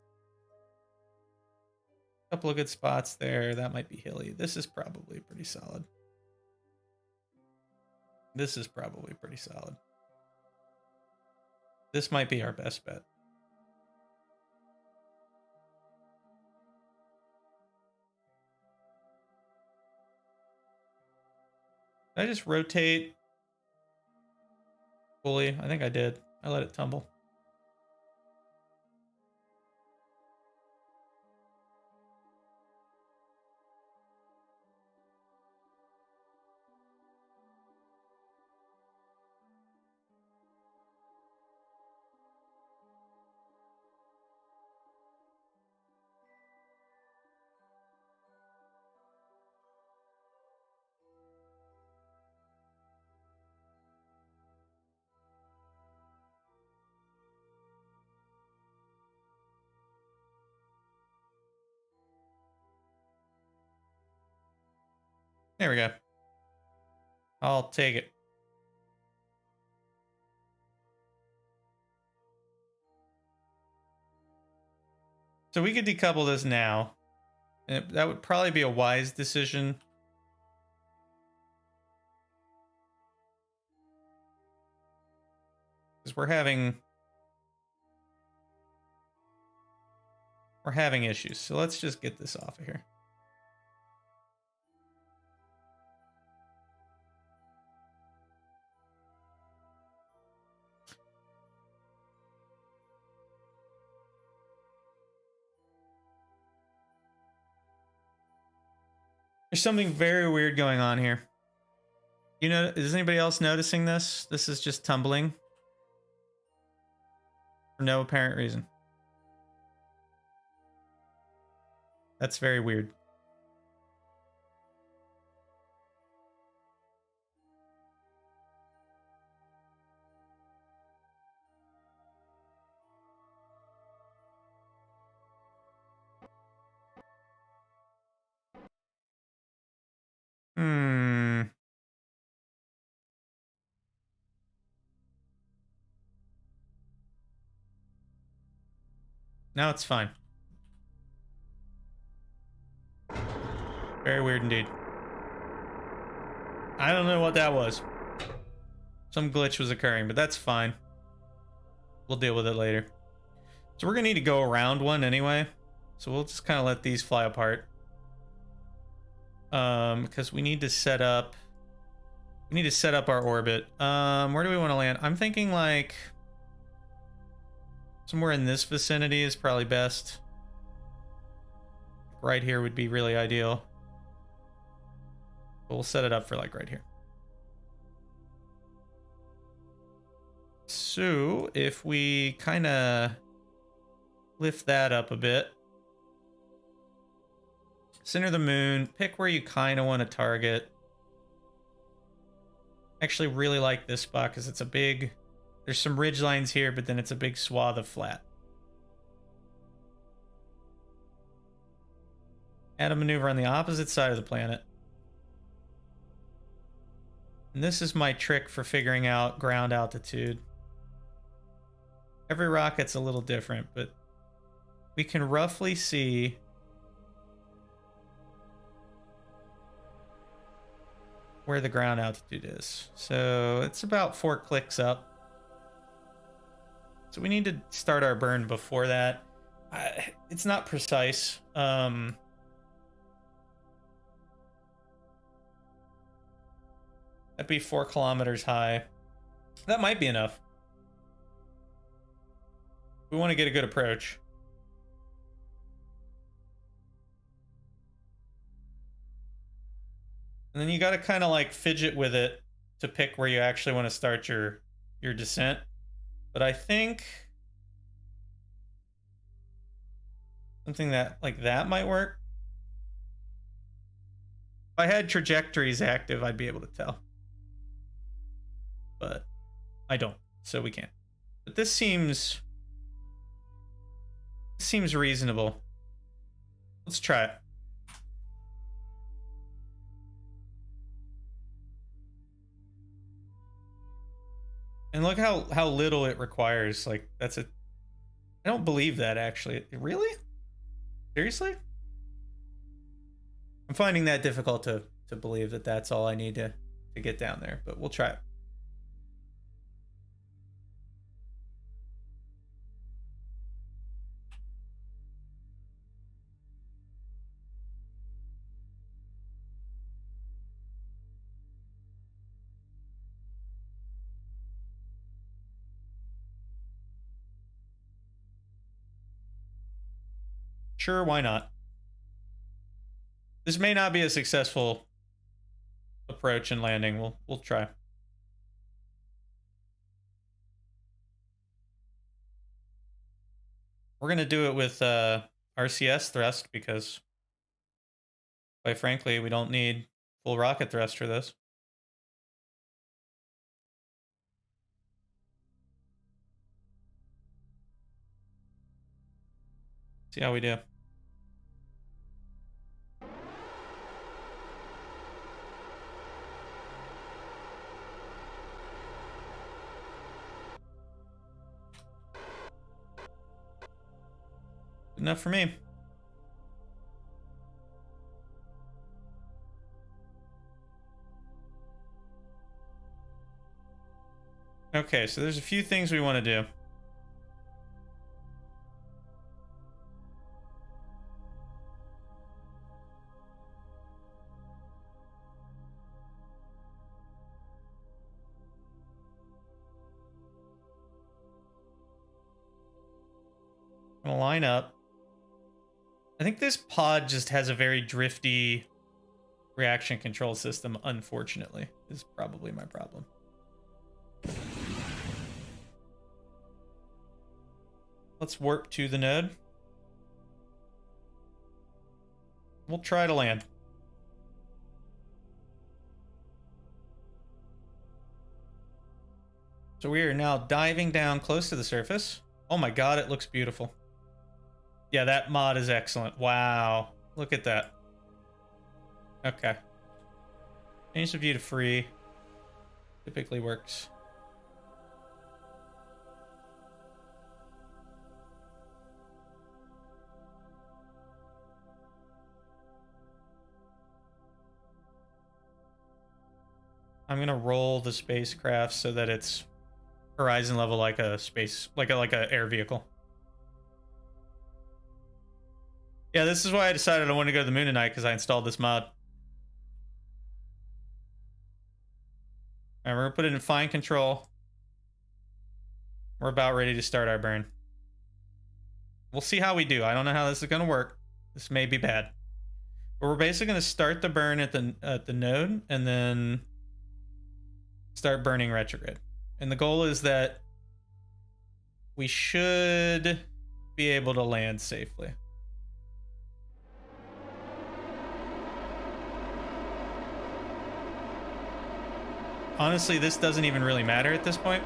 A couple of good spots there. That might be hilly. This is probably pretty solid. This is probably pretty solid. This might be our best bet. Did I just rotate fully? I think I did. I let it tumble. There we go. I'll take it. So we could decouple this now. And that would probably be a wise decision. Because we're having issues. So let's just get this off of here. There's something very weird going on here. You know, is anybody else noticing this? This is just tumbling for no apparent reason. That's very weird. Now it's fine. Very weird indeed. I don't know what that was. Some glitch was occurring, but that's fine. We'll deal with it later. So we're gonna need to go around one anyway. So we'll just kind of let these fly apart. Because we need to set up our orbit. Where do we want to land? I'm thinking like somewhere in this vicinity is probably best. Right here would be really ideal. But we'll set it up for like right here. So if we kind of lift that up a bit, center the moon, pick where you kind of want to target. Actually really like this spot because it's a big, there's some ridge lines here, but then it's a big swath of flat. Add a maneuver on the opposite side of the planet. And this is my trick for figuring out ground altitude. Every rocket's a little different, but we can roughly see where the ground altitude is. So it's about 4 clicks up. So we need to start our burn before that. It's not precise. That'd be 4 kilometers high. That might be enough. We want to get a good approach. And then you got to kind of like fidget with it to pick where you actually want to start your descent. But I think something that like that might work. If I had trajectories active, I'd be able to tell. But I don't, so we can't. But this seems reasonable. Let's try it. And look how little it requires. Like that's a, I don't believe that actually. Really? Seriously? I'm finding that difficult to believe that that's all I need to get down there, but we'll try it. Sure, why not? This may not be a successful approach and landing. We'll try. We're gonna do it with RCS thrust because, quite frankly, we don't need full rocket thrust for this. See how we do. Good enough for me. Okay, so there's a few things we want to do. I'm gonna line up. I think this pod just has a very drifty reaction control system, unfortunately, is probably my problem. Let's warp to the node. We'll try to land. So we are now diving down close to the surface. Oh my god, it looks beautiful. Yeah, that mod is excellent. Wow. Look at that. Okay. Change the view to free. Typically works. I'm gonna roll the spacecraft so that it's horizon level like a space, like a air vehicle. Yeah, this is why I decided I wanted to go to the moon tonight, because I installed this mod. Alright, we're gonna put it in fine control. We're about ready to start our burn. We'll see how we do. I don't know how this is gonna work. This may be bad. But we're basically gonna start the burn at the node and then start burning retrograde. And the goal is that we should be able to land safely. Honestly, this doesn't even really matter at this point.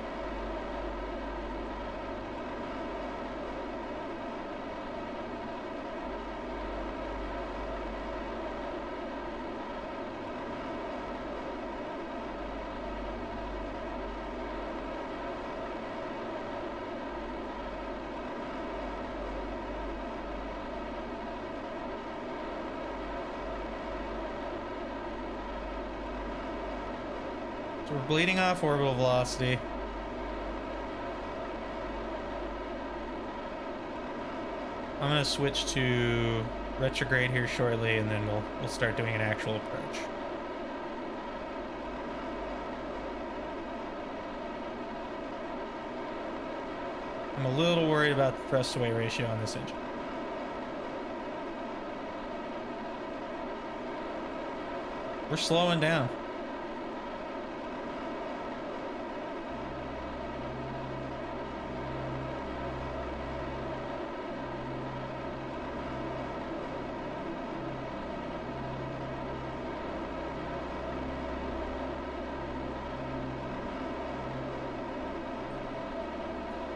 So we're bleeding off orbital velocity. I'm gonna switch to retrograde here shortly, and then we'll start doing an actual approach. I'm a little worried about the thrust to weight ratio on this engine. We're slowing down.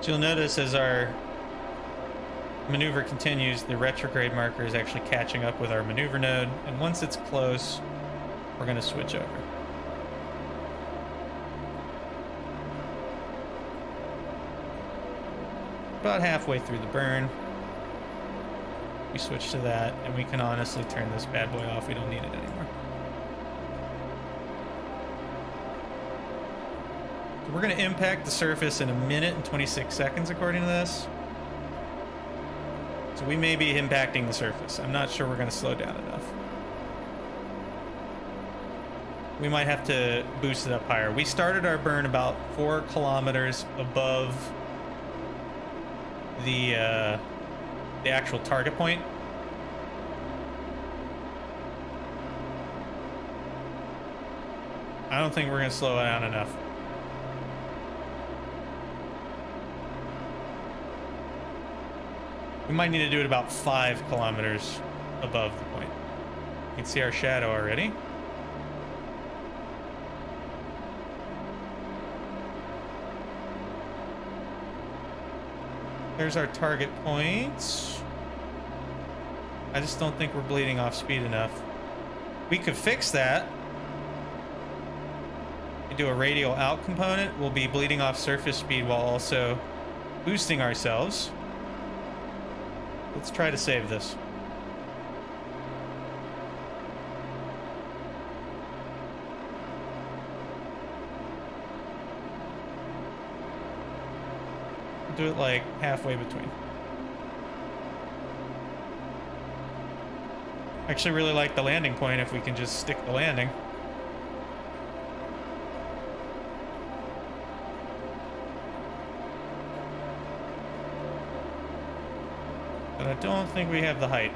So you'll notice as our maneuver continues, the retrograde marker is actually catching up with our maneuver node, and once it's close, we're going to switch over. About halfway through the burn, we switch to that, and we can honestly turn this bad boy off. We don't need it anymore. So we're going to impact the surface in 1 minute and 26 seconds according to this. So we may be impacting the surface. I'm not sure we're going to slow down enough. We might have to boost it up higher. We started our burn about 4 kilometers above the actual target point. I don't think we're going to slow it down enough. We might need to do it about 5 kilometers above the point. You can see our shadow already. There's our target point. I just don't think we're bleeding off speed enough. We could fix that. We do a radial out component. We'll be bleeding off surface speed while also boosting ourselves. Let's try to save this. Do it like halfway between. I actually really like the landing point if we can just stick the landing. But I don't think we have the height.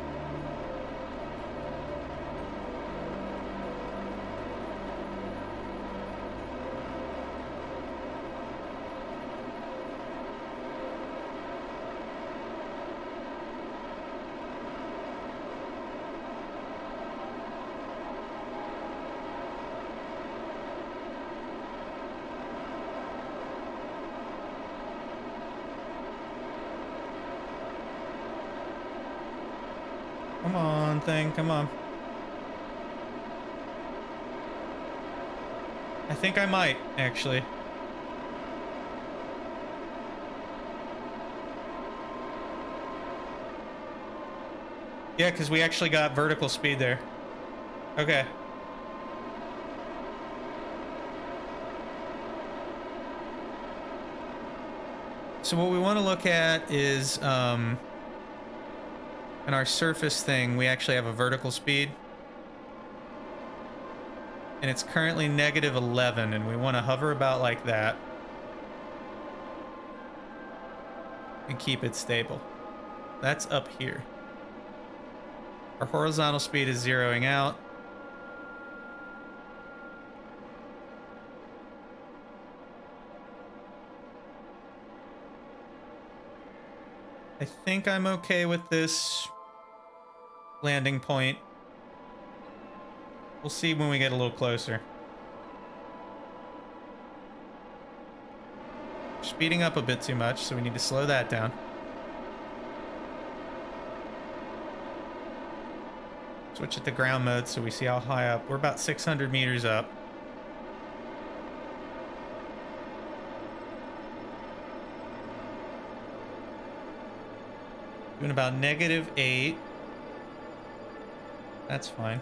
Come on, thing, come on. I think I might, actually. Yeah, because we actually got vertical speed there. Okay. So what we want to look at is, in our surface thing, we actually have a vertical speed. And it's currently -11, and we want to hover about like that. And keep it stable. That's up here. Our horizontal speed is zeroing out. I think I'm okay with this landing point. We'll see when we get a little closer. Speeding up a bit too much, so we need to slow that down. Switch it to ground mode so we see how high up. We're about 600 meters up. Doing about -8. That's fine.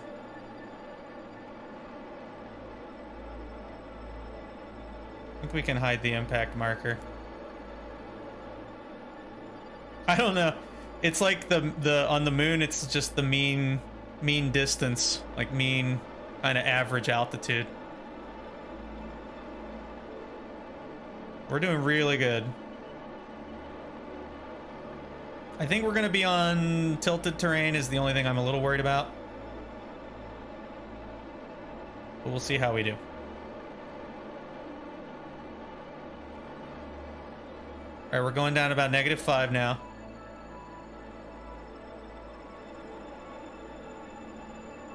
I think we can hide the impact marker. I don't know. It's like the on the moon, it's just the mean distance, like mean kind of average altitude. We're doing really good. I think we're going to be on tilted terrain is the only thing I'm a little worried about. But we'll see how we do. All right, we're going down about -5 now.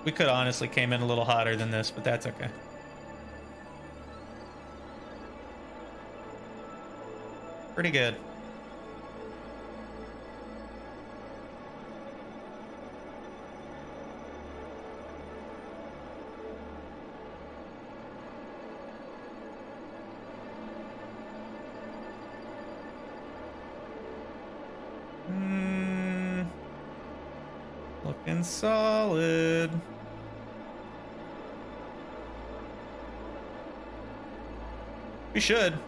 We could honestly came in a little hotter than this, but that's okay. Pretty good. Looking solid. We should.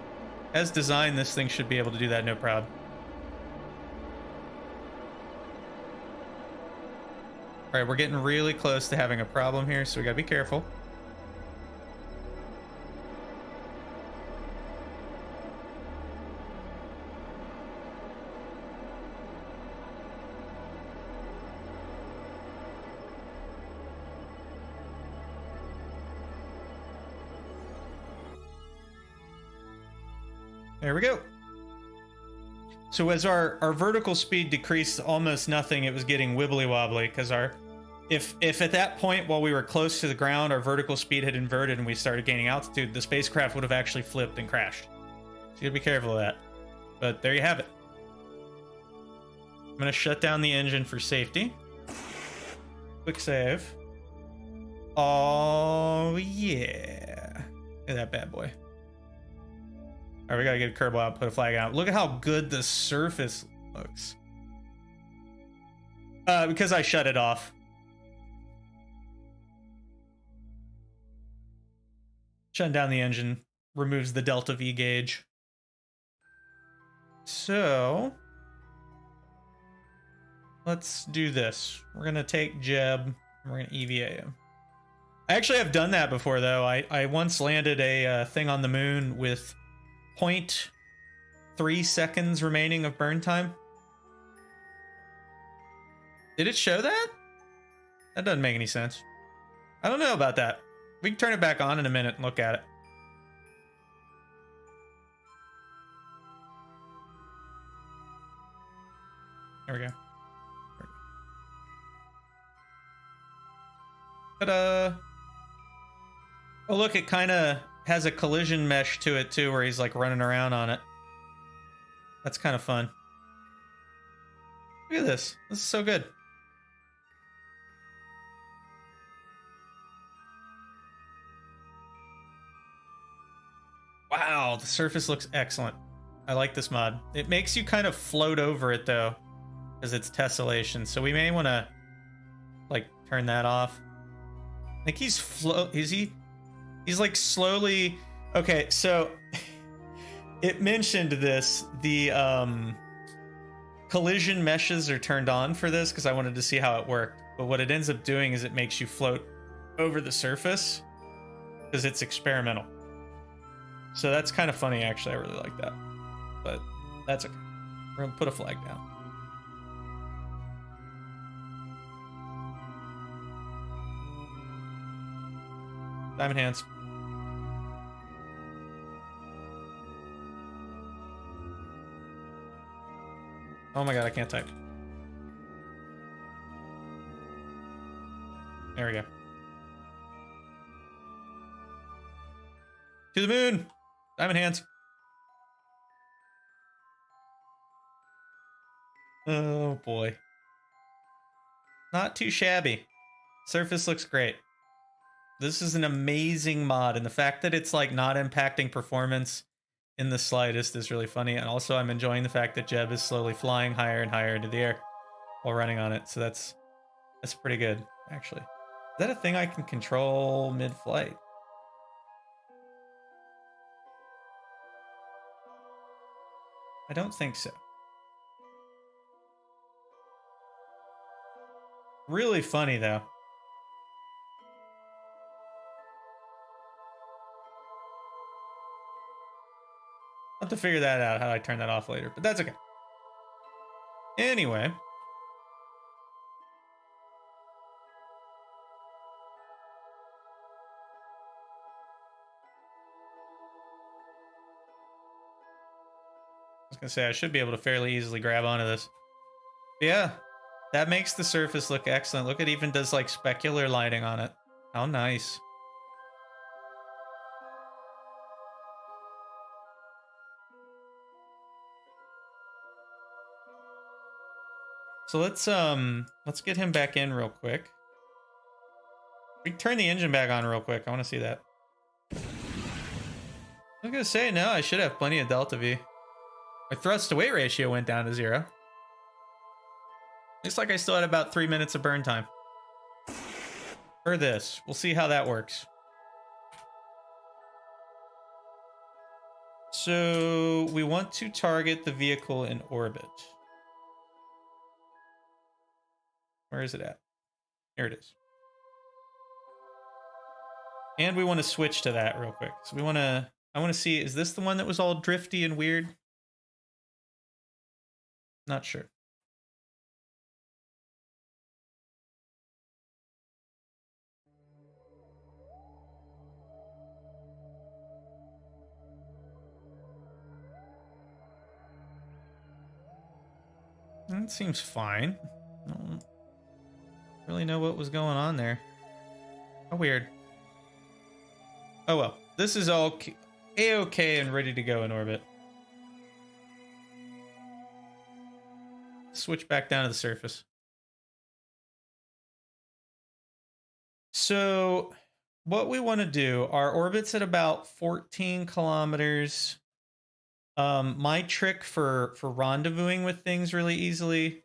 As designed, this thing should be able to do that no problem. All right, we're getting really close to having a problem here, so we gotta be careful. There we go. So as our vertical speed decreased to almost nothing, it was getting wibbly wobbly because if at that point while we were close to the ground, our vertical speed had inverted and we started gaining altitude, the spacecraft would have actually flipped and crashed. So you gotta be careful of that. But there you have it. I'm gonna shut down the engine for safety. Quick save. Oh yeah. Look at that bad boy. All right, we gotta get a Kerbal out, put a flag out. Look at how good the surface looks. Because I shut it off. Shutting down the engine removes the delta V gauge. So let's do this. We're gonna take Jeb and we're gonna EVA him. I actually have done that before though. I once landed a thing on the moon with 0.3 seconds remaining of burn time. Did it show that? That doesn't make any sense. I don't know about that. We can turn it back on in a minute and look at it. There we go. Ta-da! Oh look, it kind of has a collision mesh to it too, where he's like running around on it. That's kind of fun. Look at this. This is so good. Wow, the surface looks excellent. I like this mod. It makes you kind of float over it though, because it's tessellation. So we may want to like turn that off. I think he's like slowly. Okay, so It mentioned this. The collision meshes are turned on for this because I wanted to see how it worked. But what it ends up doing is it makes you float over the surface because it's experimental. So that's kind of funny, actually. I really like that. But that's okay. We're going to put a flag down. Diamond hands. Oh my god, I can't type. There we go. To the moon! Diamond hands. Oh boy. Not too shabby. Surface looks great. This is an amazing mod, and the fact that it's like not impacting performance in the slightest is really funny. And also I'm enjoying the fact that Jeb is slowly flying higher and higher into the air while running on it. So that's pretty good, actually. Is that a thing I can control mid-flight? I don't think so. Really funny, though. I'll have to figure that out, how I turn that off later, but that's okay. Anyway. I was gonna say, I should be able to fairly easily grab onto this. But yeah, that makes the surface look excellent. Look, it even does like specular lighting on it. How nice. So let's get him back in real quick. We can turn the engine back on real quick. I want to see that. I was gonna say, no, I should have plenty of delta V. My thrust to weight ratio went down to 0. Looks like I still had about 3 minutes of burn time. For this. We'll see how that works. So we want to target the vehicle in orbit. Where is it at? Here it is. And we want to switch to that real quick. So I want to see, is this the one that was all drifty and weird? Not sure. That seems fine. I don't really know what was going on there. How weird. Oh well. This is all A-okay and ready to go in orbit. Switch back down to the surface. So what we want to do, our orbit's at about 14 kilometers. My trick for rendezvousing with things really easily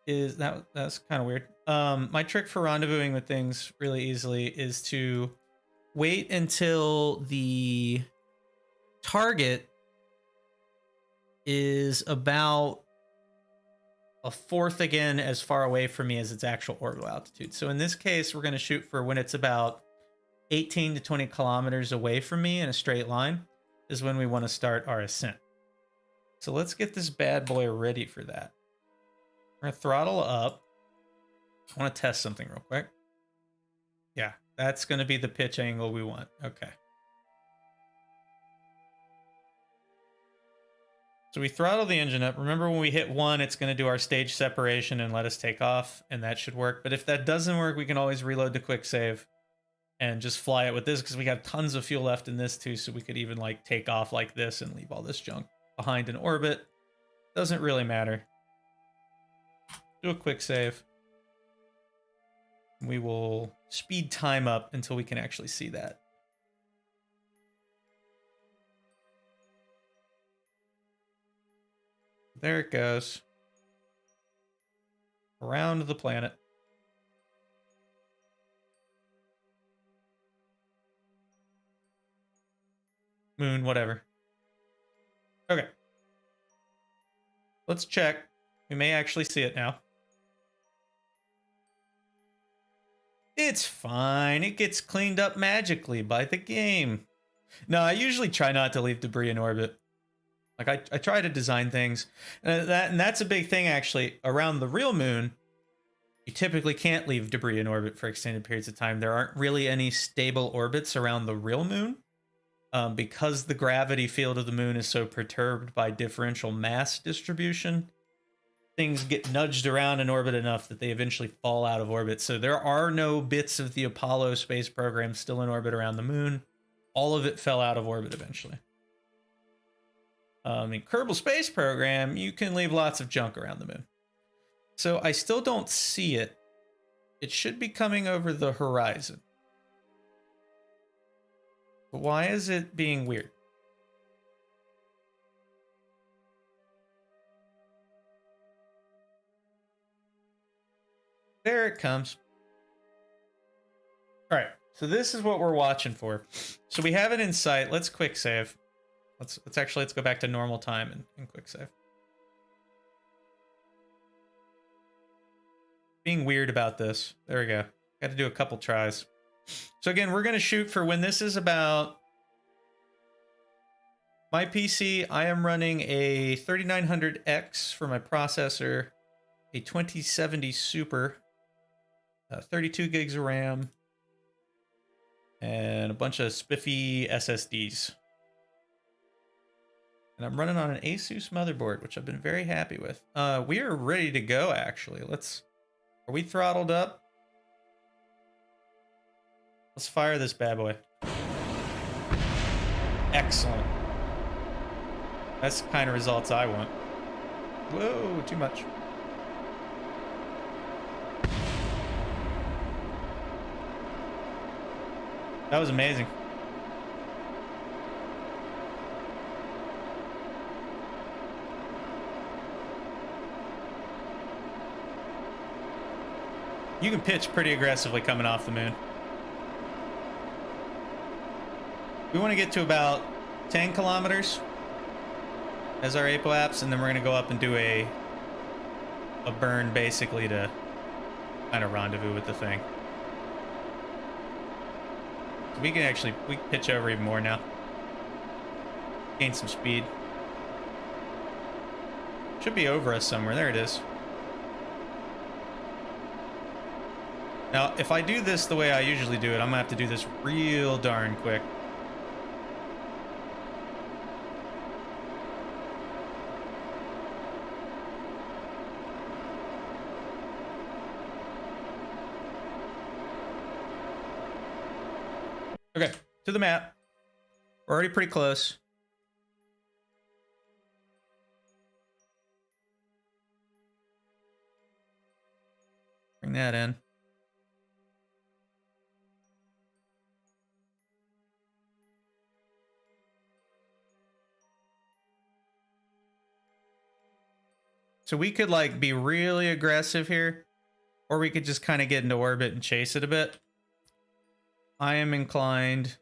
is that's kind of weird. My trick for rendezvousing with things really easily is to wait until the target is about a fourth again as far away from me as its actual orbital altitude. So in this case, we're going to shoot for when it's about 18 to 20 kilometers away from me in a straight line is when we want to start our ascent. So let's get this bad boy ready for that. We're going to throttle up. I want to test something real quick. Yeah, that's going to be the pitch angle we want. Okay. So we throttle the engine up. Remember when we hit 1, it's going to do our stage separation and let us take off, and that should work. But if that doesn't work, we can always reload the quick save and just fly it with this because we got tons of fuel left in this too, so we could even like take off like this and leave all this junk behind in orbit. Doesn't really matter. Do a quick save. We will speed time up until we can actually see that. There it goes. Around the planet. Moon, whatever. Okay. Let's check. We may actually see it now. It's fine. It gets cleaned up magically by the game. No, I usually try not to leave debris in orbit. Like I try to design things, and that's a big thing actually. Around the real moon, you typically can't leave debris in orbit for extended periods of time. There aren't really any stable orbits around the real moon, because the gravity field of the moon is so perturbed by differential mass distribution. Things get nudged around in orbit enough that they eventually fall out of orbit. So there are no bits of the Apollo space program still in orbit around the moon. All of it fell out of orbit eventually. In Kerbal Space Program, you can leave lots of junk around the moon. So I still don't see it. It should be coming over the horizon. But why is it being weird? There it comes. All right, so this is what we're watching for. So we have it in sight. Let's quick save. Let's go back to normal time and quick save. Being weird about this. There we go. Got to do a couple tries. So again, we're going to shoot for when this is about... My PC, I am running a 3900X for my processor, a 2070 Super, 32 gigs of RAM, and a bunch of spiffy SSDs. And I'm running on an Asus motherboard, which I've been very happy with. We are ready to go, actually. Are we throttled up? Let's fire this bad boy. Excellent. That's the kind of results I want. Whoa, too much. That was amazing. You can pitch pretty aggressively coming off the moon. We want to get to about 10 kilometers as our apoapse, and then we're going to go up and do a burn basically to kind of rendezvous with the thing. So we can pitch over even more now. Gain some speed. Should be over us somewhere. There it is. Now, if I do this the way I usually do it, I'm going to have to do this real darn quick. Okay, to the map. We're already pretty close. Bring that in. So we could like be really aggressive here, or we could just kind of get into orbit and chase it a bit. I am inclined.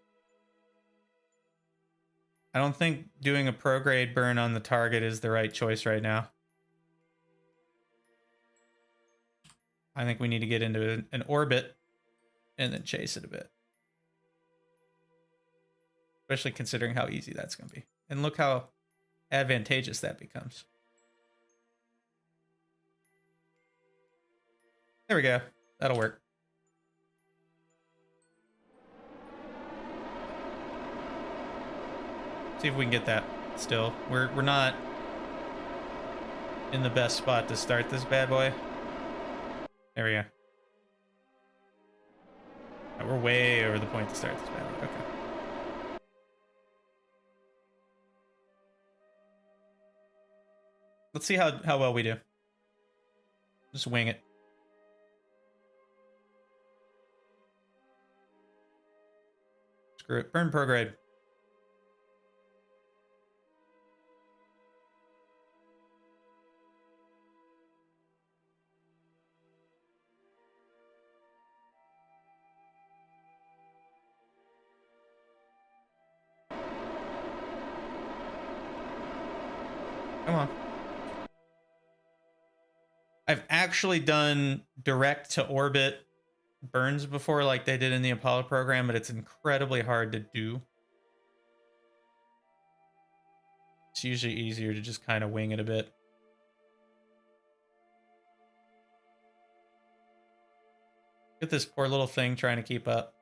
I don't think doing a prograde burn on the target is the right choice right now. I think we need to get into an orbit and then chase it a bit. Especially considering how easy that's going to be. And look how advantageous that becomes. There we go. That'll work. See if we can get that still. We're not in the best spot to start this bad boy. There we go. Right, we're way over the point to start this bad boy. Okay. Let's see how well we do. Just wing it. Screw it. Burn prograde. Come on. I've actually done direct to orbit burns before like they did in the Apollo program, but it's incredibly hard to do. It's usually easier to just kind of wing it a bit. Look at this poor little thing trying to keep up.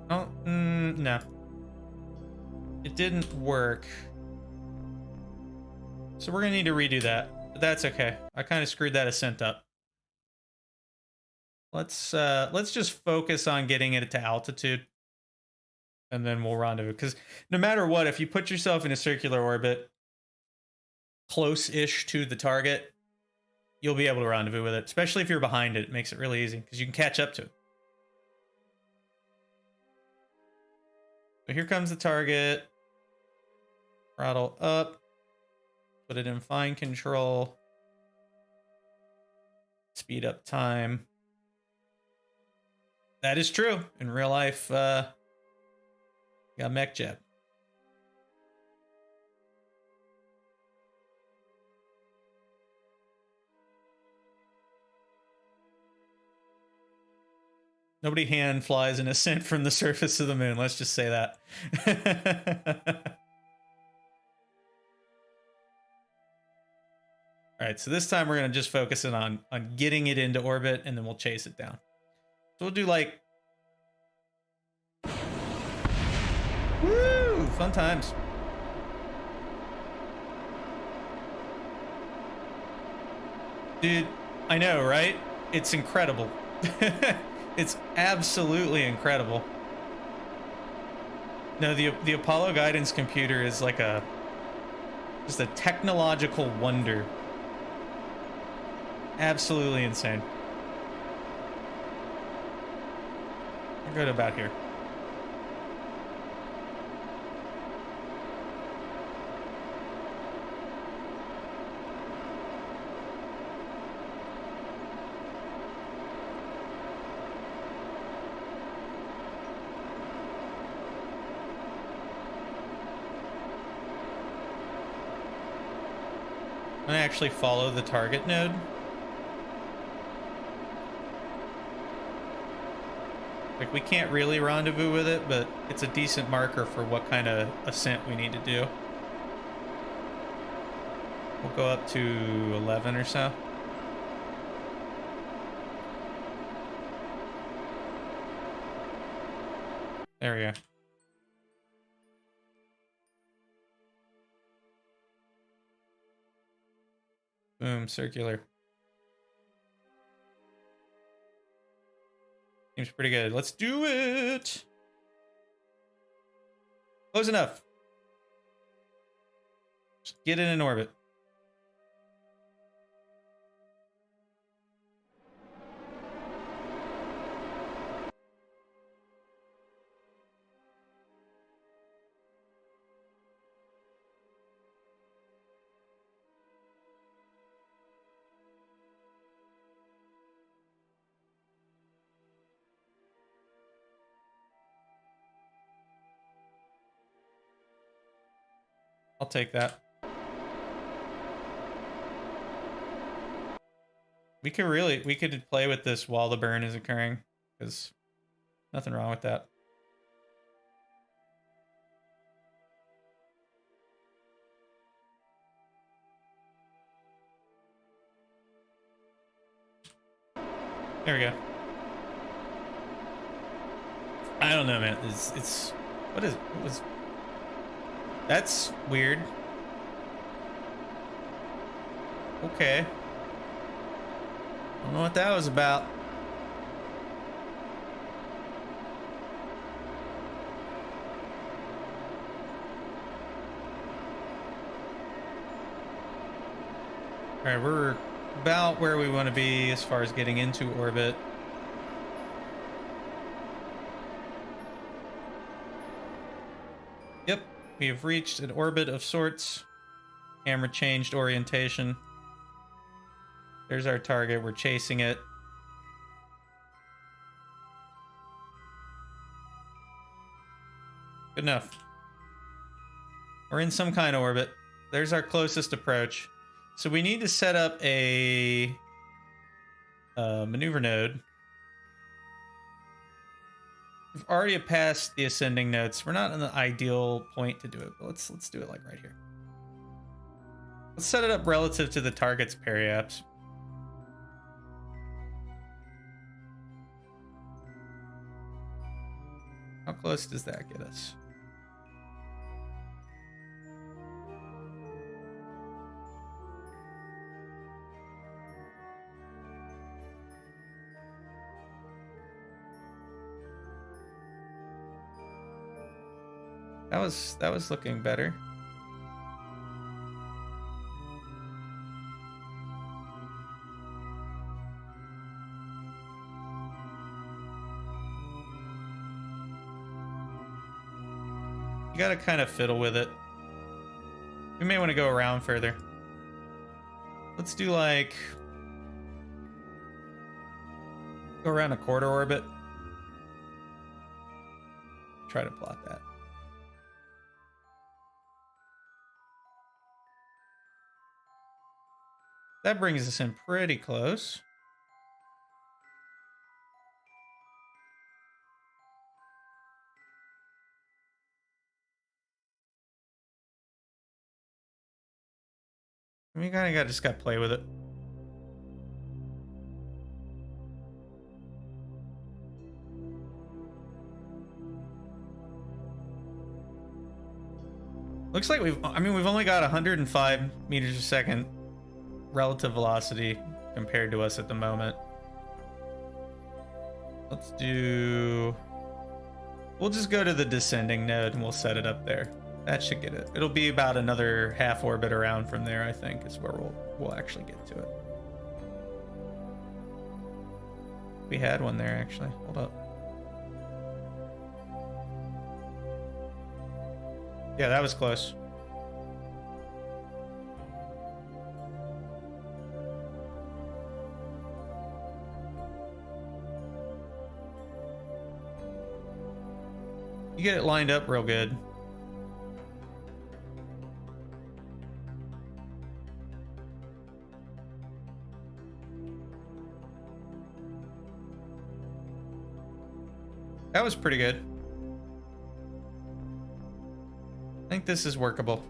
Oh, no. It didn't work. So we're gonna need to redo that, but that's okay. I kind of screwed that ascent up. Let's just focus on getting it to altitude, and then we'll rendezvous. Because no matter what, if you put yourself in a circular orbit close-ish to the target, you'll be able to rendezvous with it. Especially if you're behind it, it makes it really easy because you can catch up to it. So here comes the target. Throttle up. Put it in fine control. Speed up time. That is true. In real life, got mech jet. Nobody hand flies an ascent from the surface of the moon. Let's just say that. All right, so this time we're going to just focus in on getting it into orbit, and then we'll chase it down. So we'll do like... Woo! Fun times. Dude, I know, right? It's incredible. It's absolutely incredible. No, the Apollo guidance computer is like just a technological wonder. Absolutely insane. We're good about here. I'm gonna actually follow the target node. Like, we can't really rendezvous with it, but it's a decent marker for what kind of ascent we need to do. We'll go up to 11 or so. There we go. Boom, circular. Seems pretty good. Let's do it. Close enough. Just get it in orbit. I'll take that. We could play with this while the burn is occurring, because nothing wrong with that. There we go. I don't know, man. It's what is it? What was... That's weird. Okay. I don't know what that was about. All right, we're about where we want to be as far as getting into orbit. Yep, we have reached an orbit of sorts. Camera changed orientation. There's our target. We're chasing it. Good enough. We're in some kind of orbit. There's our closest approach. So we need to set up a maneuver node. We've already passed the ascending nodes. We're not in the ideal point to do it, but let's do it like right here. Let's set it up relative to the target's periaps. How close does that get us? That was looking better. You gotta kind of fiddle with it. We may want to go around further. Let's do like... go around a quarter orbit. Try to plot that. That brings us in pretty close. We kind of just got to play with it. Looks like we've only got 105 meters a second relative velocity compared to us at the moment. Let's do... we'll just go to the descending node and we'll set it up there. That should get it. It'll be about another half orbit around from there, I think, is where we'll actually get to it. We had one there, actually. Hold up. Yeah, that was close. You get it lined up real good. That was pretty good. I think this is workable.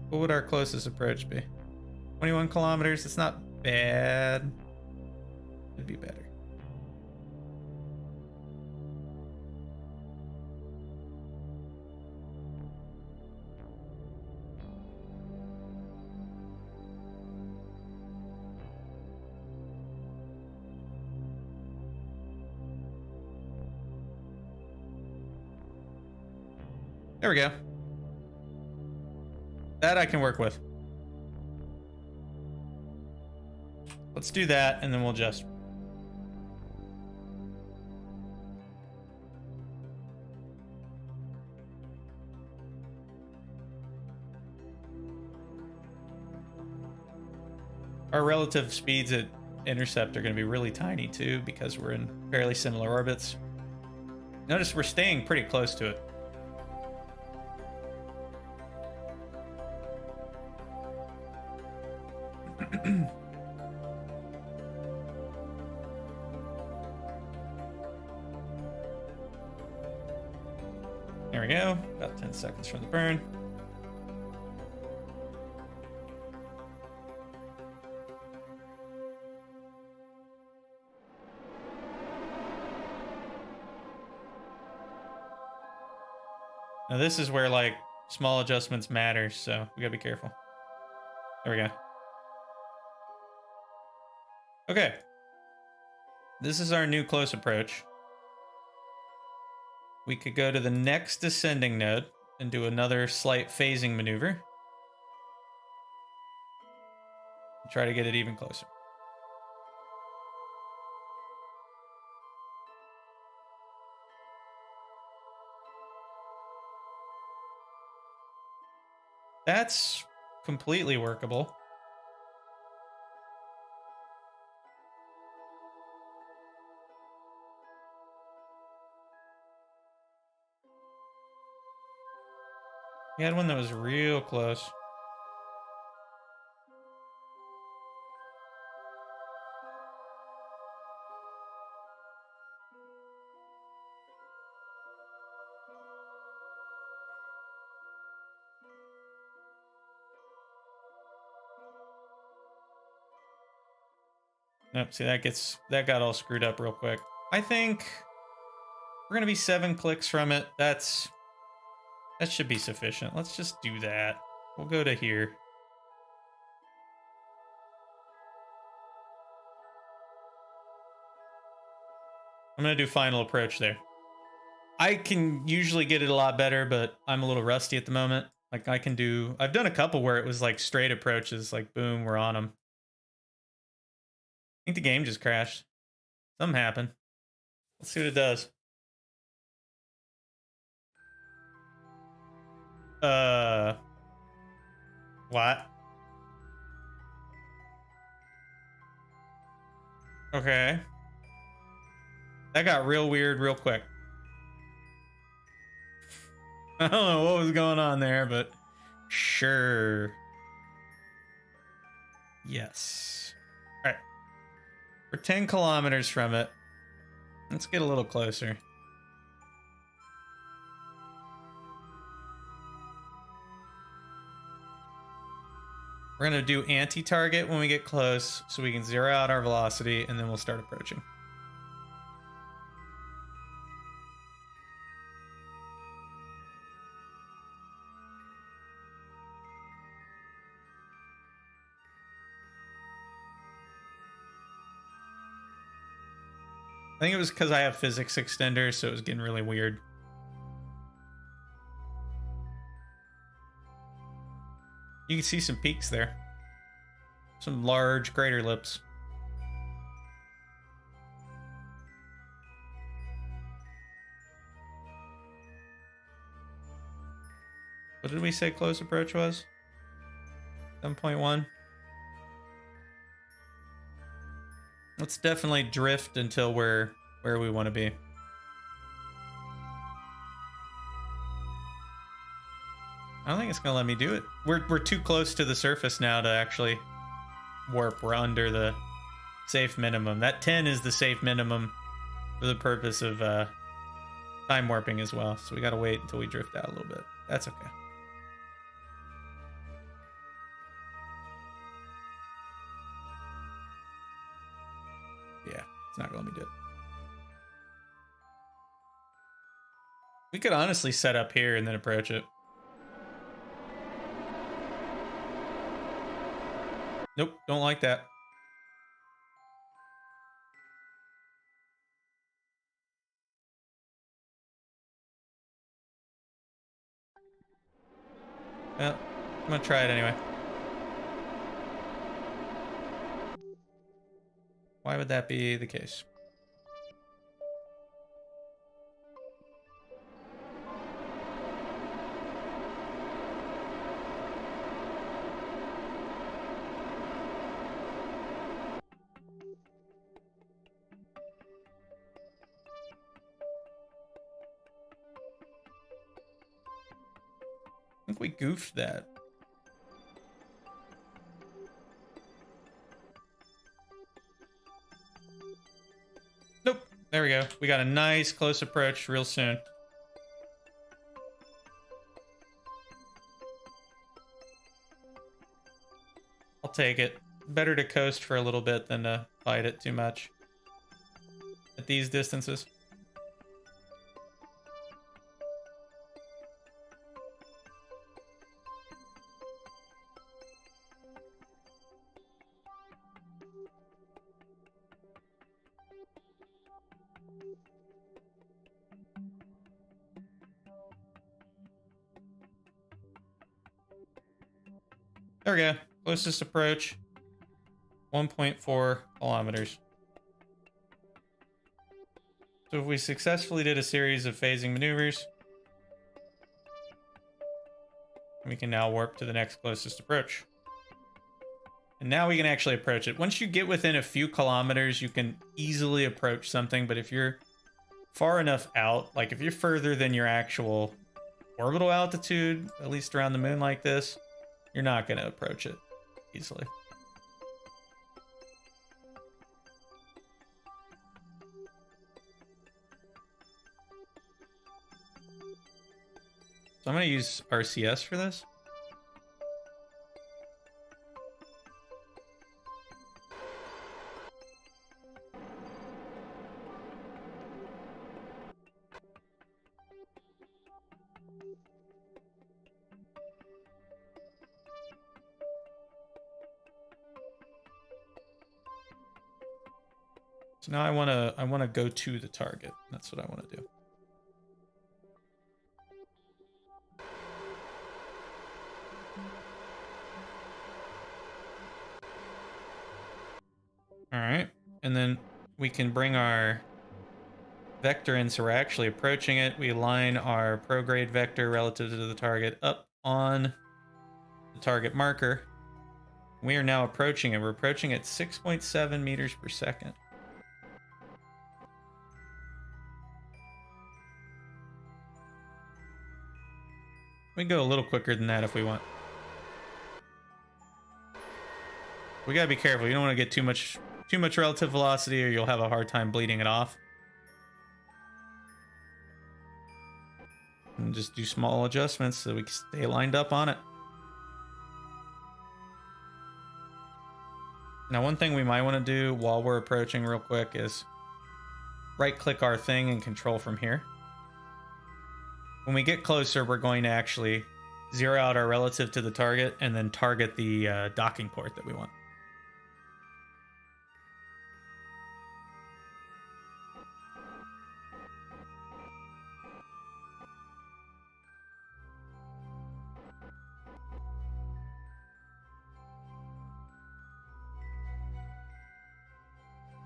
What would our closest approach be? 21 kilometers. It's not bad. It'd be better. There we go. That I can work with. Let's do that, and then we'll just... our relative speeds at intercept are going to be really tiny, too, because we're in fairly similar orbits. Notice we're staying pretty close to it. There we go. About 10 seconds from the burn. Now this is where like small adjustments matter, so we gotta be careful. There we go. Okay. This is our new close approach. We could go to the next descending node and do another slight phasing maneuver. Try to get it even closer. That's completely workable. He had one that was real close. Nope, see that got all screwed up real quick. I think we're gonna be 7 clicks from it. That should be sufficient. Let's just do that. We'll go to here. I'm gonna do final approach there. I can usually get it a lot better, but I'm a little rusty at the moment. Like I've done a couple where it was like straight approaches, like boom, we're on them. I think the game just crashed. Something happened. Let's see what it does. What? Okay. That got real weird real quick. I don't know what was going on there, but sure. Yes. All right. We're 10 kilometers from it. Let's get a little closer. We're going to do anti-target when we get close so we can zero out our velocity, and then we'll start approaching. I think it was because I have physics extender, so it was getting really weird. You can see some peaks there. Some large crater lips. What did we say close approach was? 7.1. Let's definitely drift until we're where we want to be. I don't think it's gonna let me do it. We're too close to the surface now to actually warp. We're under the safe minimum. That 10 is the safe minimum for the purpose of time warping as well. So we gotta wait until we drift out a little bit. That's okay. Yeah, it's not gonna let me do it. We could honestly set up here and then approach it. Nope, don't like that. Well, I'm gonna try it anyway. Why would that be the case? I think we goofed that. Nope. There we go. We got a nice close approach real soon. I'll take it. Better to coast for a little bit than to fight it too much at these distances. There we go. Closest approach, 1.4 kilometers. So if we successfully did a series of phasing maneuvers, we can now warp to the next closest approach. And now we can actually approach it. Once you get within a few kilometers, you can easily approach something. But if you're far enough out, like if you're further than your actual orbital altitude, at least around the moon like this, you're not going to approach it easily. So I'm going to use RCS for this. So now I want to go to the target. That's what I want to do. All right, and then we can bring our vector in, so we're actually approaching it. We align our prograde vector relative to the target up on the target marker. We are now approaching it. We're approaching at 6.7 meters per second. We can go a little quicker than that if we want. We gotta be careful. You don't want to get too much relative velocity, or you'll have a hard time bleeding it off. And just do small adjustments so we can stay lined up on it. Now, one thing we might want to do while we're approaching real quick is right-click our thing and control from here. When we get closer, we're going to actually zero out our relative to the target and then target the docking port that we want.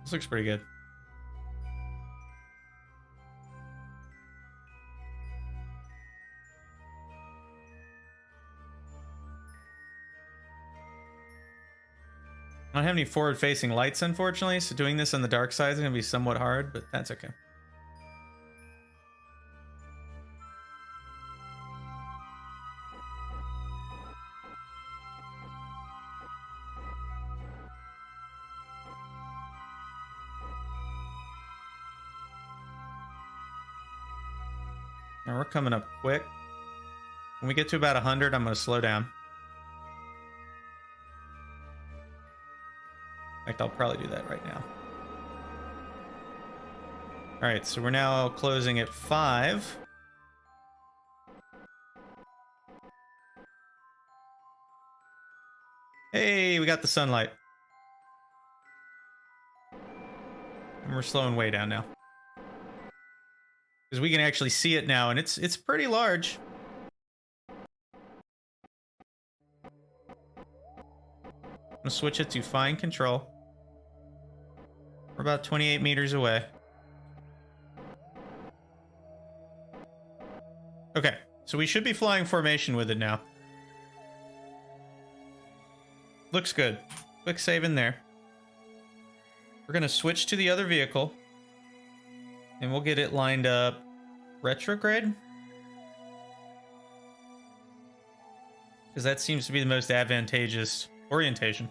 This looks pretty good. I don't have any forward-facing lights, unfortunately, so doing this on the dark side is going to be somewhat hard, but that's okay. Now we're coming up quick. When we get to about 100, I'm going to slow down. In fact, I'll probably do that right now. All right, so we're now closing at 5. Hey, we got the sunlight. And we're slowing way down now. Because we can actually see it now, and it's pretty large. I'm gonna switch it to fine control. We're about 28 meters away. Okay, so we should be flying formation with it now. Looks good. Quick save in there. We're gonna switch to the other vehicle. And we'll get it lined up retrograde. Because that seems to be the most advantageous orientation.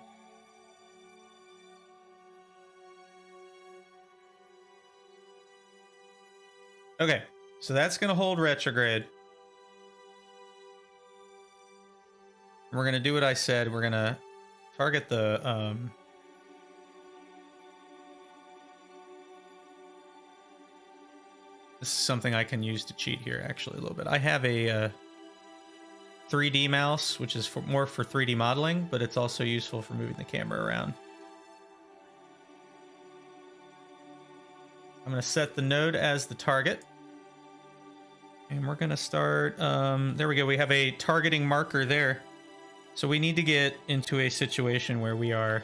Okay, so that's going to hold retrograde. We're going to do what I said. We're going to target the... This is something I can use to cheat here, actually, a little bit. I have a 3D mouse, which is more for 3D modeling, but it's also useful for moving the camera around. I'm going to set the node as the target. And we're going to start... there we go. We have a targeting marker there. So we need to get into a situation where we are...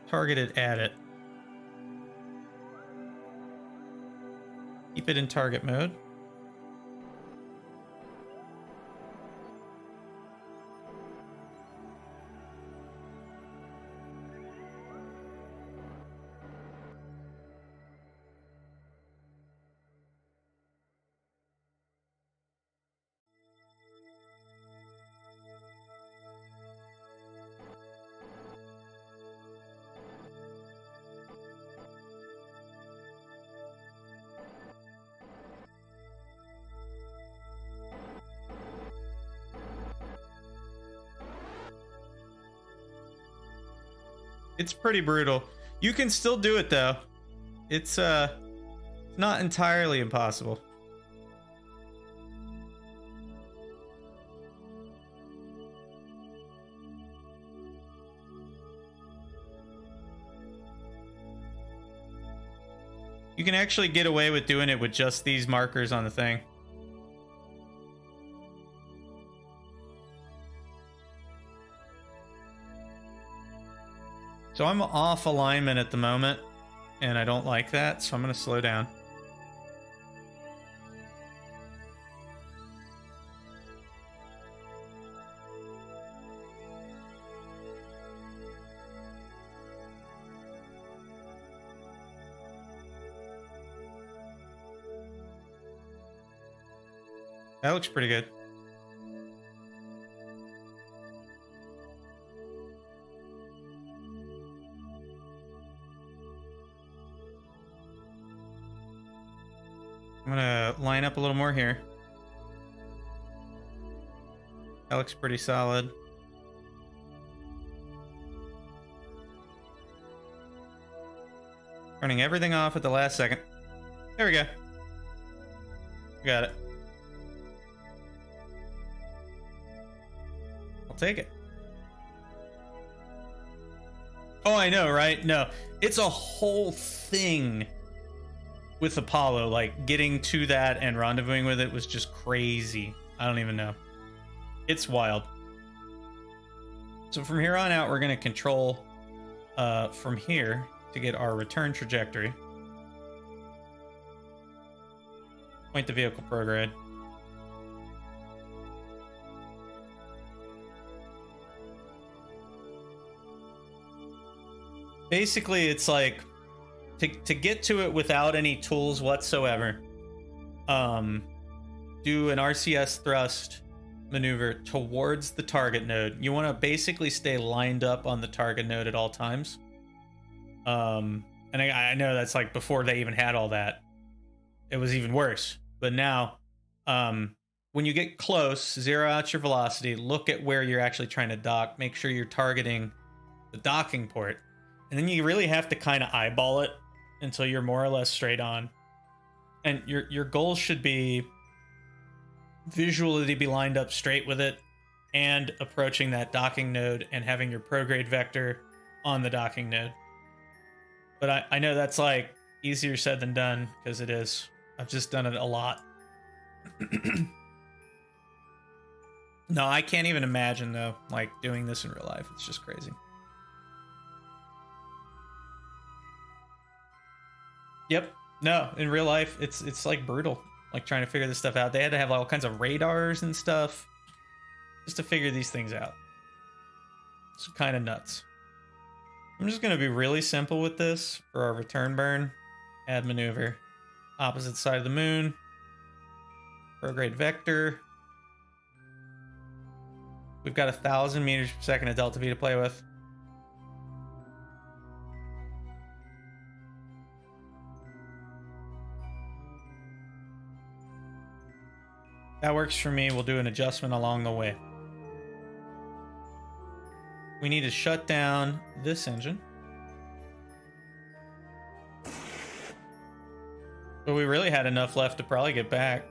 targeted at it. Keep it in target mode. It's pretty brutal. You can still do it though. It's not entirely impossible. You can actually get away with doing it with just these markers on the thing. So I'm off alignment at the moment, and I don't like that, so I'm going to slow down. That looks pretty good. I'm gonna line up a little more here. That looks pretty solid. Turning everything off at the last second. There we go. Got it. I'll take it. Oh, I know, right? No, it's a whole thing with Apollo. Like, getting to that and rendezvousing with it was just crazy. I don't even know. It's wild. So from here on out, we're going to control from here to get our return trajectory. Point the vehicle prograde. Basically, it's like to get to it without any tools whatsoever. Do an RCS thrust maneuver towards the target node. You want to basically stay lined up on the target node at all times. And I know that's like before they even had all that. It was even worse. But now, when you get close, zero out your velocity, look at where you're actually trying to dock, make sure you're targeting the docking port. And then you really have to kind of eyeball it until you're more or less straight on. And your goal should be visually to be lined up straight with it and approaching that docking node and having your prograde vector on the docking node. But I know that's like easier said than done, because it is. I've just done it a lot. No, I can't even imagine though, like doing this in real life. It's just crazy. Yep. No, in real life, it's like brutal. Like trying to figure this stuff out. They had to have all kinds of radars and stuff just to figure these things out. It's kind of nuts. I'm just going to be really simple with this for our return burn. Add maneuver. Opposite side of the moon. Prograde vector. We've got 1,000 meters per second of delta V to play with. That works for me. We'll do an adjustment along the way. We need to shut down this engine. But we really had enough left to probably get back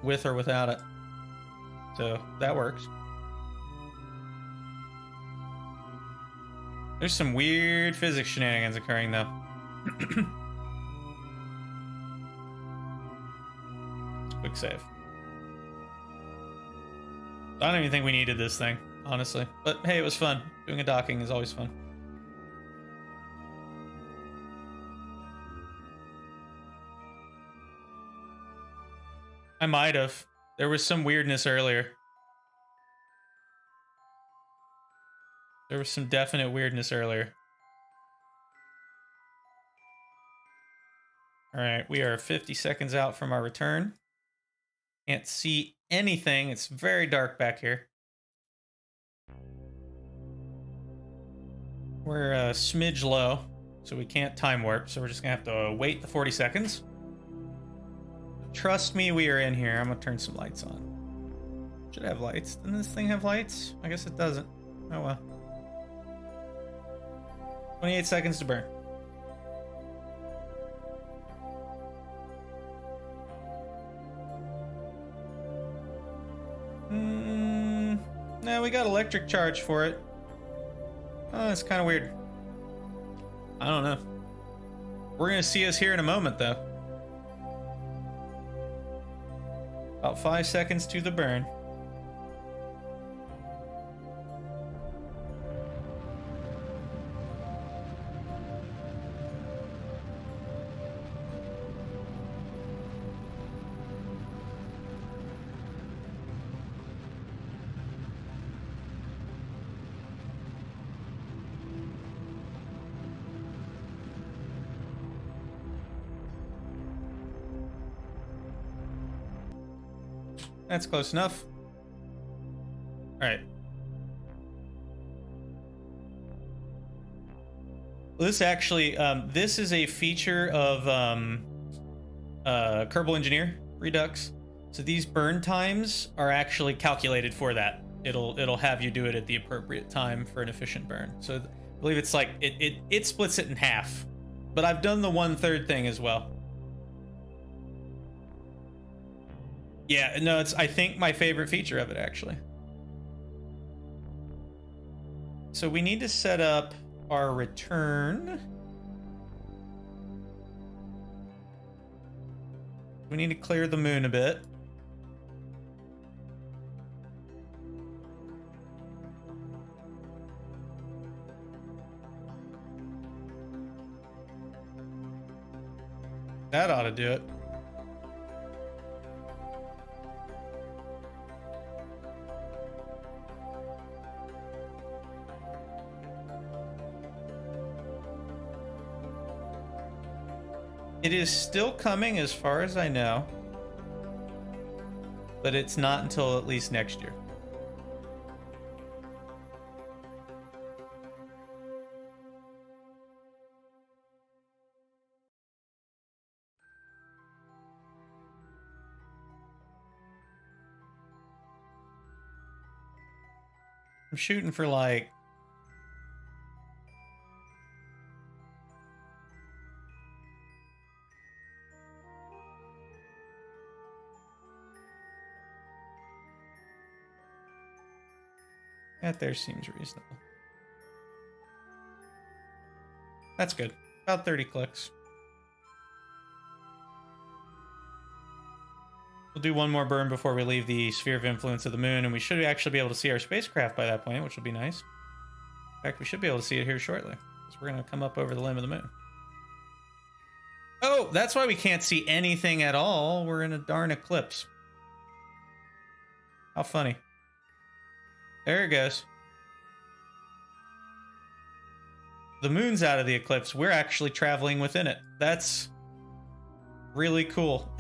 with or without it. So that works. There's some weird physics shenanigans occurring though. Quick save. I don't even think we needed this thing, honestly. But hey, it was fun. Doing a docking is always fun. I might have. There was some weirdness earlier. There was some definite weirdness earlier. All right, we are 50 seconds out from our return. Can't see anything. It's very dark back here. We're a smidge low, so we can't time warp. So we're just gonna have to wait the 40 seconds. Trust me, we are in here. I'm gonna turn some lights on. Should have lights. Doesn't this thing have lights? I guess it doesn't. Oh well. 28 seconds to burn. No, we got electric charge for it. Oh, it's kind of weird. I don't know. We're gonna see us here in a moment, though. About 5 seconds to the burn. That's close enough. All right. This actually, this is a feature of Kerbal Engineer Redux. So these burn times are actually calculated for that. It'll have you do it at the appropriate time for an efficient burn. So I believe it's like it splits it in half. But I've done the 1/3 thing as well. Yeah, no, it's I think my favorite feature of it actually. So we need to set up our return. We need to clear the moon a bit. That ought to do it. It is still coming as far as I know, but it's not until at least next year. I'm shooting for like that there seems reasonable. That's good. About 30 clicks. We'll do one more burn before we leave the sphere of influence of the moon, and we should actually be able to see our spacecraft by that point, which will be nice. In fact, we should be able to see it here shortly, because we're going to come up over the limb of the moon. Oh, that's why we can't see anything at all. We're in a darn eclipse. How funny. There it goes. The moon's out of the eclipse. We're actually traveling within it. That's really cool.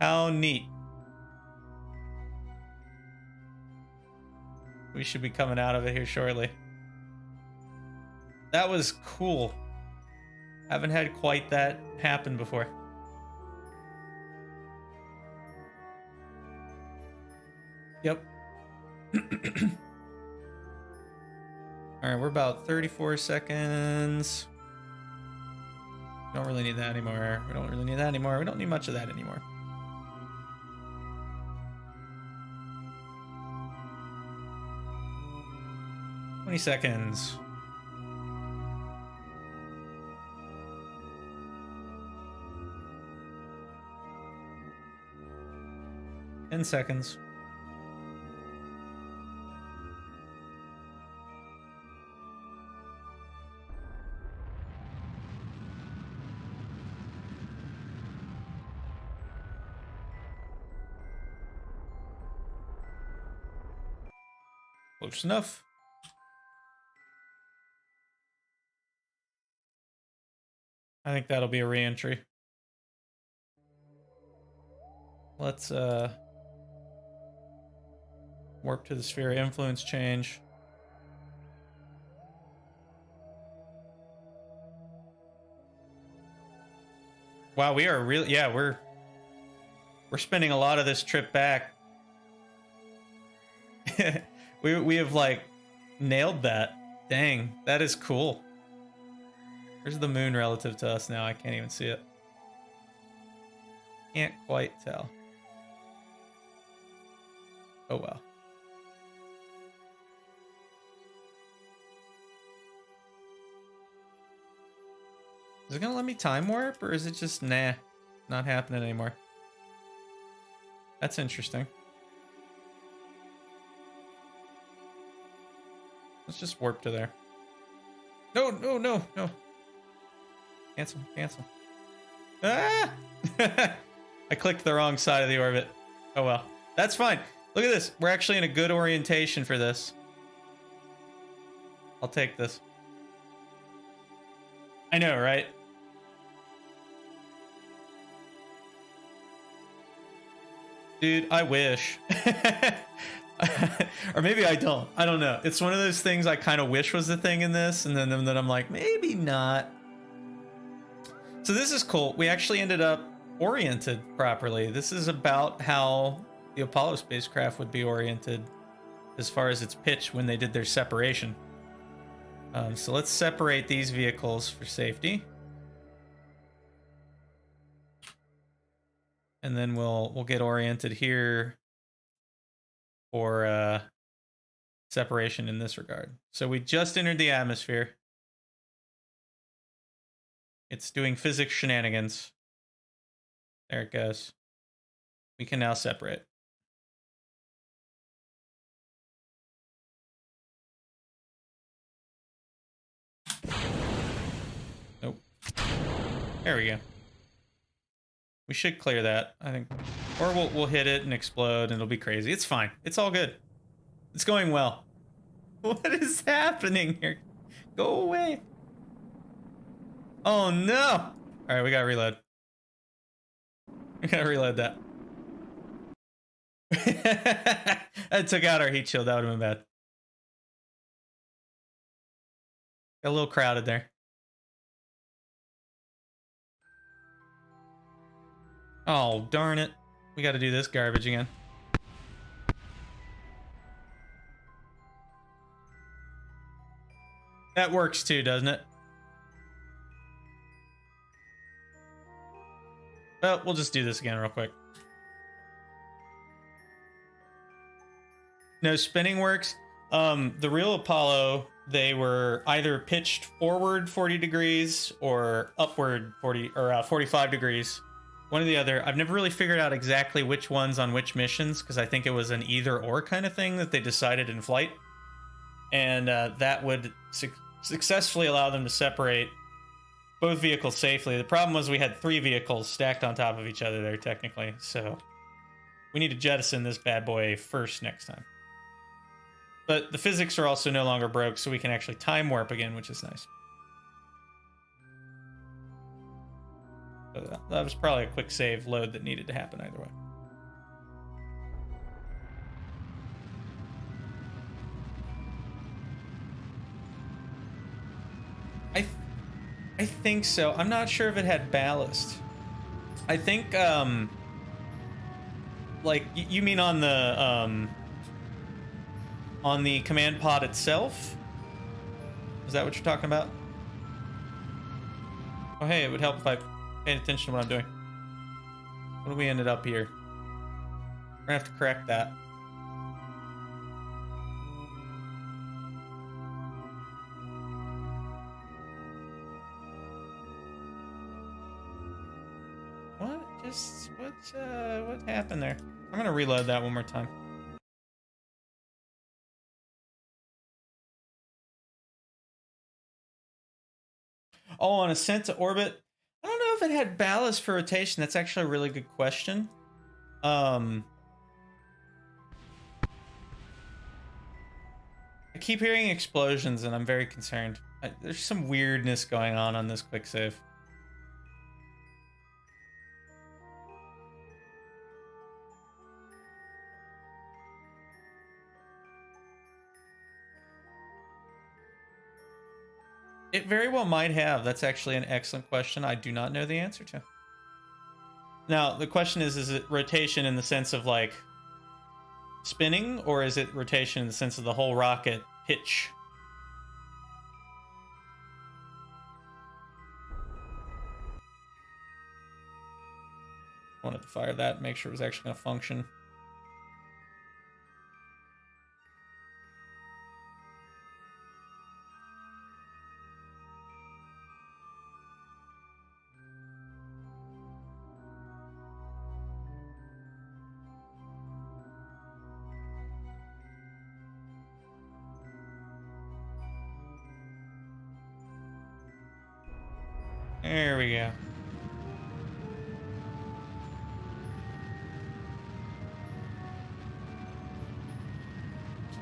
How neat. We should be coming out of it here shortly. That was cool. Haven't had quite that happen before. Yep. All right, we're about 34 seconds. Don't really need that anymore. We don't really need that anymore. We don't need much of that anymore. Twenty seconds. Ten seconds. Close enough. I think that'll be a re-entry. Let's warp to the sphere of influence change. Wow, we are really, yeah, we're spending a lot of this trip back. we have like nailed that. Dang, that is cool. Where's the moon relative to us now? I can't even see it. Can't quite tell. Oh well. Is it gonna let me time warp, or is it just nah, not happening anymore? That's interesting. Let's just warp to there. No, no, no, no. Cancel, cancel. Ah! I clicked the wrong side of the orbit. Oh well. That's fine. Look at this. We're actually in a good orientation for this. I'll take this. I know, right? Dude, I wish. Or maybe I don't. I don't know. It's one of those things I kind of wish was the thing in this, and then I'm like, maybe not. So this is cool. We actually ended up oriented properly. This is about how the Apollo spacecraft would be oriented as far as its pitch when they did their separation. So let's separate these vehicles for safety. And then we'll get oriented here for separation in this regard. So we just entered the atmosphere. It's doing physics shenanigans. There it goes. We can now separate. Nope. There we go. We should clear that, I think. Or we'll hit it and explode and it'll be crazy. It's fine. It's all good. It's going well. What is happening here? Go away. Oh no! All right, we gotta reload. We gotta reload that. That took out our heat shield. That would have been bad. Got a little crowded there. Oh, darn it. We got to do this garbage again. That works too, doesn't it? Well, we'll just do this again real quick. No, spinning works. The real Apollo, they were either pitched forward 40 degrees or upward 45 degrees. One or the other. I've never really figured out exactly which ones on which missions, because I think it was an either or kind of thing that they decided in flight. And that would successfully allow them to separate both vehicles safely. The problem was we had 3 vehicles stacked on top of each other there, technically. So we need to jettison this bad boy first next time. But the physics are also no longer broke, so we can actually time warp again, which is nice. So that was probably a quick save load that needed to happen either way. I think so. I'm not sure if it had ballast. I think, like, you mean on the command pod itself? Is that what you're talking about? Oh, hey, it would help if I paid attention to what I'm doing. What do we ended up here? We're gonna have to correct that. What happened there? I'm gonna reload that one more time. Oh, on ascent to orbit. I don't know if it had ballast for rotation. That's actually a really good question. I keep hearing explosions and I'm very concerned. There's some weirdness going on this quick save. It very well might have. That's actually an excellent question. I do not know the answer to. Now, the question is it rotation in the sense of, like, spinning, or is it rotation in the sense of the whole rocket pitch? I wanted to fire that and make sure it was actually going to function. There we go.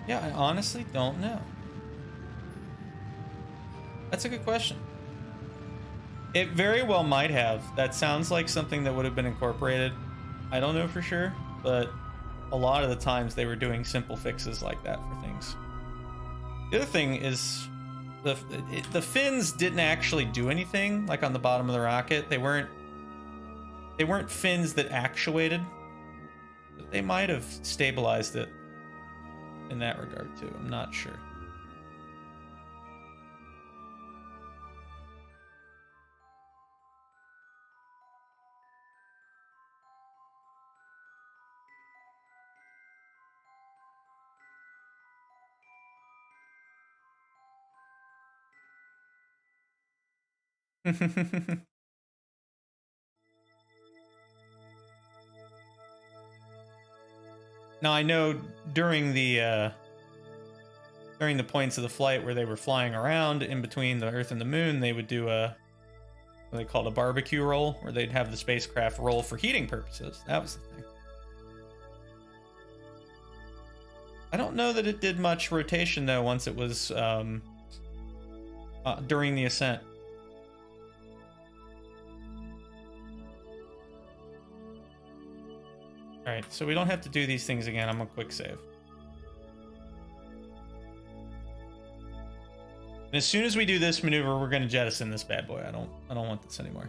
Yeah, I honestly don't know. That's a good question. It very well might have. That sounds like something that would have been incorporated. I don't know for sure, but a lot of the times they were doing simple fixes like that for things. The other thing is the fins didn't actually do anything like on the bottom of the rocket. They weren't fins that actuated, but they might have stabilized it in that regard too. I'm not sure. Now I know during the points of the flight where they were flying around in between the Earth and the Moon, they would do what they called a barbecue roll, where they'd have the spacecraft roll for heating purposes. That was the thing. I don't know that it did much rotation though once it was during the ascent. All right, so we don't have to do these things again. I'm gonna quick save. And as soon as we do this maneuver, we're gonna jettison this bad boy. I don't want this anymore.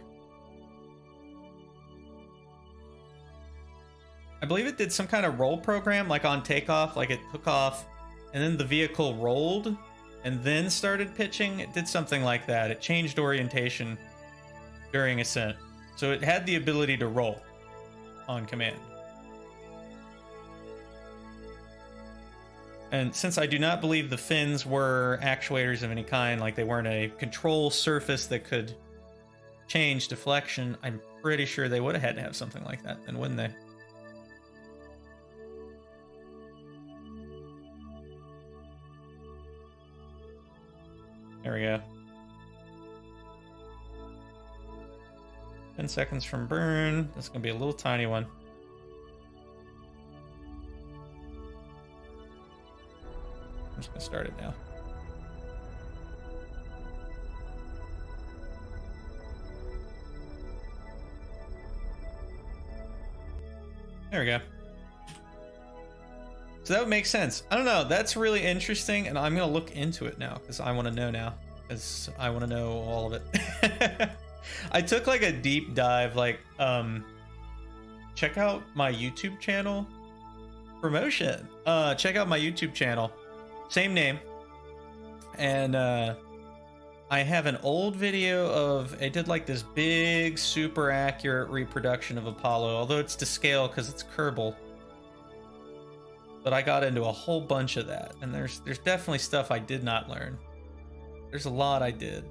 I believe it did some kind of roll program, like on takeoff, like it took off, and then the vehicle rolled, and then started pitching. It did something like that. It changed orientation during ascent, so it had the ability to roll on command. And since I do not believe the fins were actuators of any kind, like they weren't a control surface that could change deflection, I'm pretty sure they would have had to have something like that then, wouldn't they? There we go. 10 seconds from burn. That's going to be a little tiny one. I'm just going to start it now. There we go. So that would make sense. I don't know. That's really interesting, and I'm going to look into it now because I want to know now. Because I want to know all of it. I took like a deep dive, like, check out my YouTube channel. Promotion. Check out my YouTube channel. Same name. And I have an old video of, I did like this big, super accurate reproduction of Apollo, although it's to scale because it's Kerbal. But I got into a whole bunch of that, and there's definitely stuff I did not learn. There's a lot I did.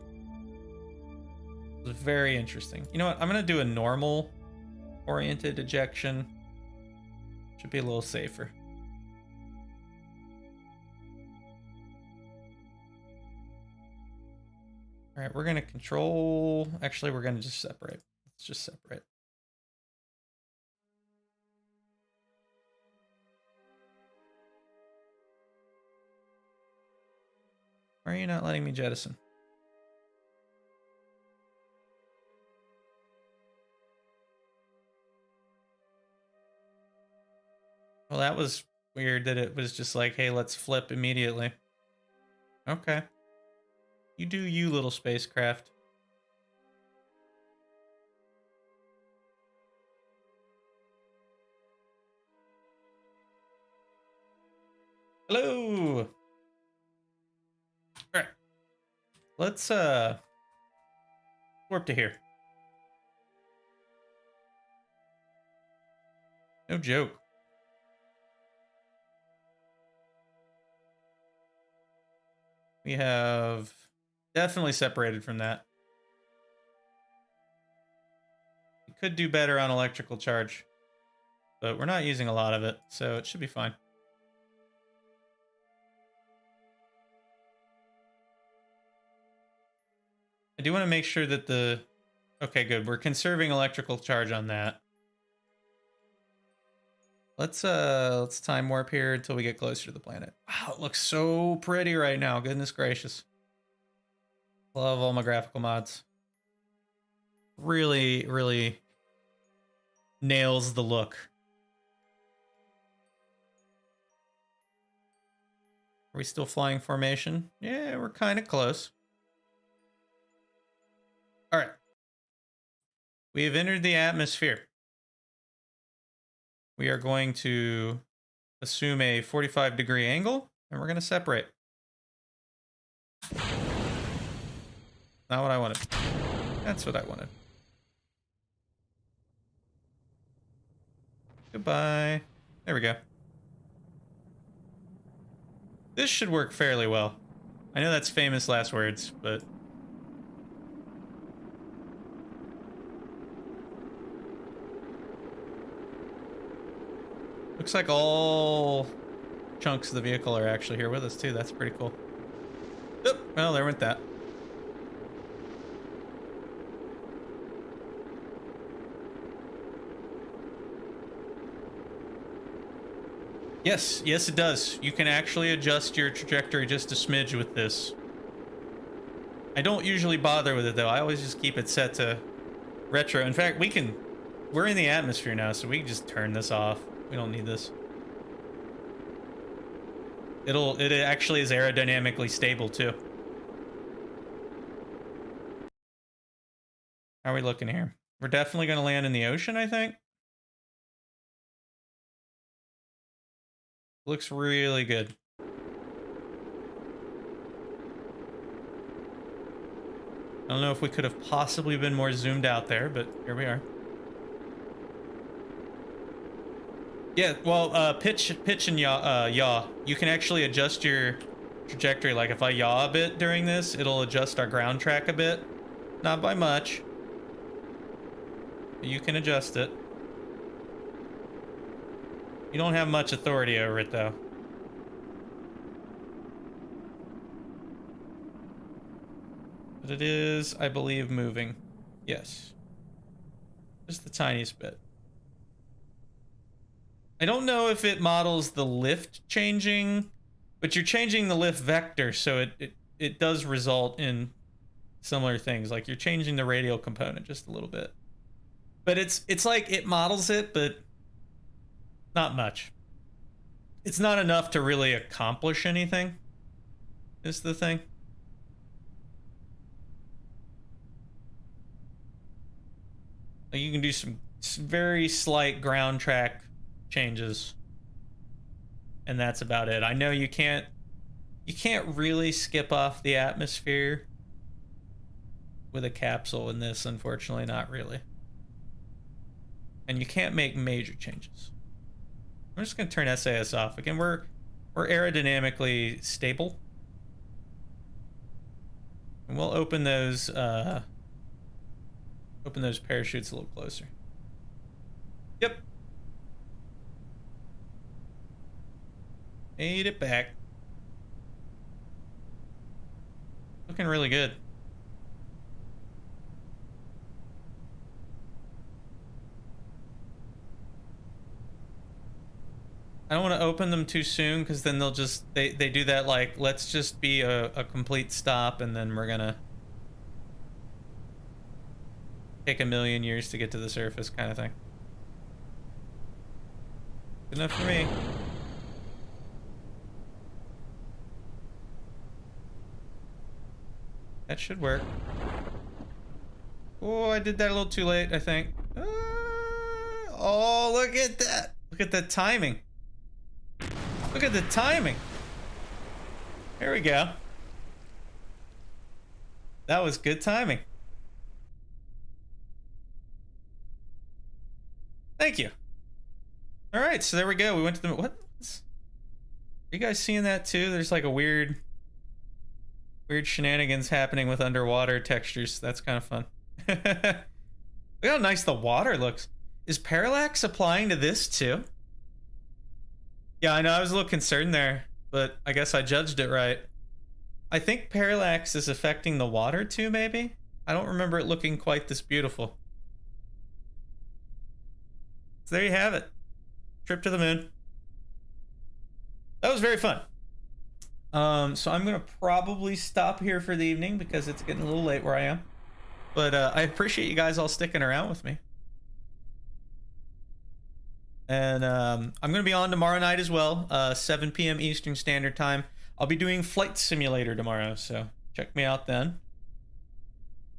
It was very interesting. You know what? I'm gonna do a normal oriented ejection. Should be a little safer. All right, we're gonna control. Actually, we're gonna just separate. Let's just separate. Why are you not letting me jettison? Well, that was weird that it was just like, hey, let's flip immediately. Okay. You do you, little spacecraft. Hello. All right. Let's warp to here. No joke. We have definitely separated from that. We could do better on electrical charge, but we're not using a lot of it, so it should be fine. I do want to make sure that the... Okay, good. We're conserving electrical charge on that. Let's time warp here until we get closer to the planet. Wow, it looks so pretty right now. Goodness gracious. Love all my graphical mods. Really, really nails the look. Are we still flying formation? Yeah, we're kind of close. All right. We have entered the atmosphere. We are going to assume a 45-degree angle, and we're going to separate. Not what I wanted. That's what I wanted. Goodbye. There we go. This should work fairly well. I know that's famous last words, but... Looks like all chunks of the vehicle are actually here with us, too. That's pretty cool. Oh, well, there went that. Yes, yes it does. You can actually adjust your trajectory just a smidge with this. I don't usually bother with it though. I always just keep it set to retro. In fact, we're in the atmosphere now, so we can just turn this off. We don't need this. It actually is aerodynamically stable too. How are we looking here? We're definitely going to land in the ocean, I think. Looks really good. I don't know if we could have possibly been more zoomed out there, but here we are. Yeah, well, pitch and yaw. You can actually adjust your trajectory. Like if I yaw a bit during this, it'll adjust our ground track a bit. Not by much. But you can adjust it. You don't have much authority over it, though. But it is, I believe, moving. Yes. Just the tiniest bit. I don't know if it models the lift changing, but you're changing the lift vector, so it does result in similar things. Like you're changing the radial component just a little bit. But it's like it models it, but not much. It's not enough to really accomplish anything, is the thing. Like you can do some very slight ground track changes, and that's about it. I know you can't really skip off the atmosphere with a capsule in this, unfortunately, not really. And you can't make major changes. I'm just gonna turn SAS off again. We're aerodynamically stable, and we'll open those parachutes a little closer. Yep. Made it back. Looking really good. I don't want to open them too soon because then they'll just they do that like let's just be a complete stop and then we're gonna take a million years to get to the surface kind of thing. Good enough for me. That should work. Oh, I did that a little too late, I think. Oh, look at that. Look at the timing. Look at the timing. There we go. That was good timing. Thank you. All right, so there we go. We went to the what? Are you guys seeing that too? There's like a weird shenanigans happening with underwater textures. That's kind of fun. Look how nice the water looks. Is Parallax applying to this too? Yeah, I know I was a little concerned there, but I guess I judged it right. I think Parallax is affecting the water too, maybe? I don't remember it looking quite this beautiful. So there you have it. Trip to the moon. That was very fun. So I'm gonna probably stop here for the evening because it's getting a little late where I am. But I appreciate you guys all sticking around with me. And I'm gonna be on tomorrow night as well, 7 p.m. Eastern Standard Time. I'll be doing Flight Simulator tomorrow, so check me out then.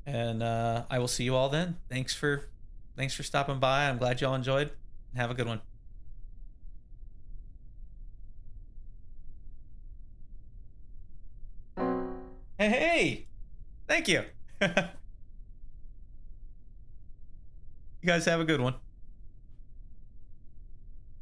And I will see you all then. Thanks for stopping by. I'm glad y'all enjoyed. Have a good one. Hey, thank you. You guys have a good one.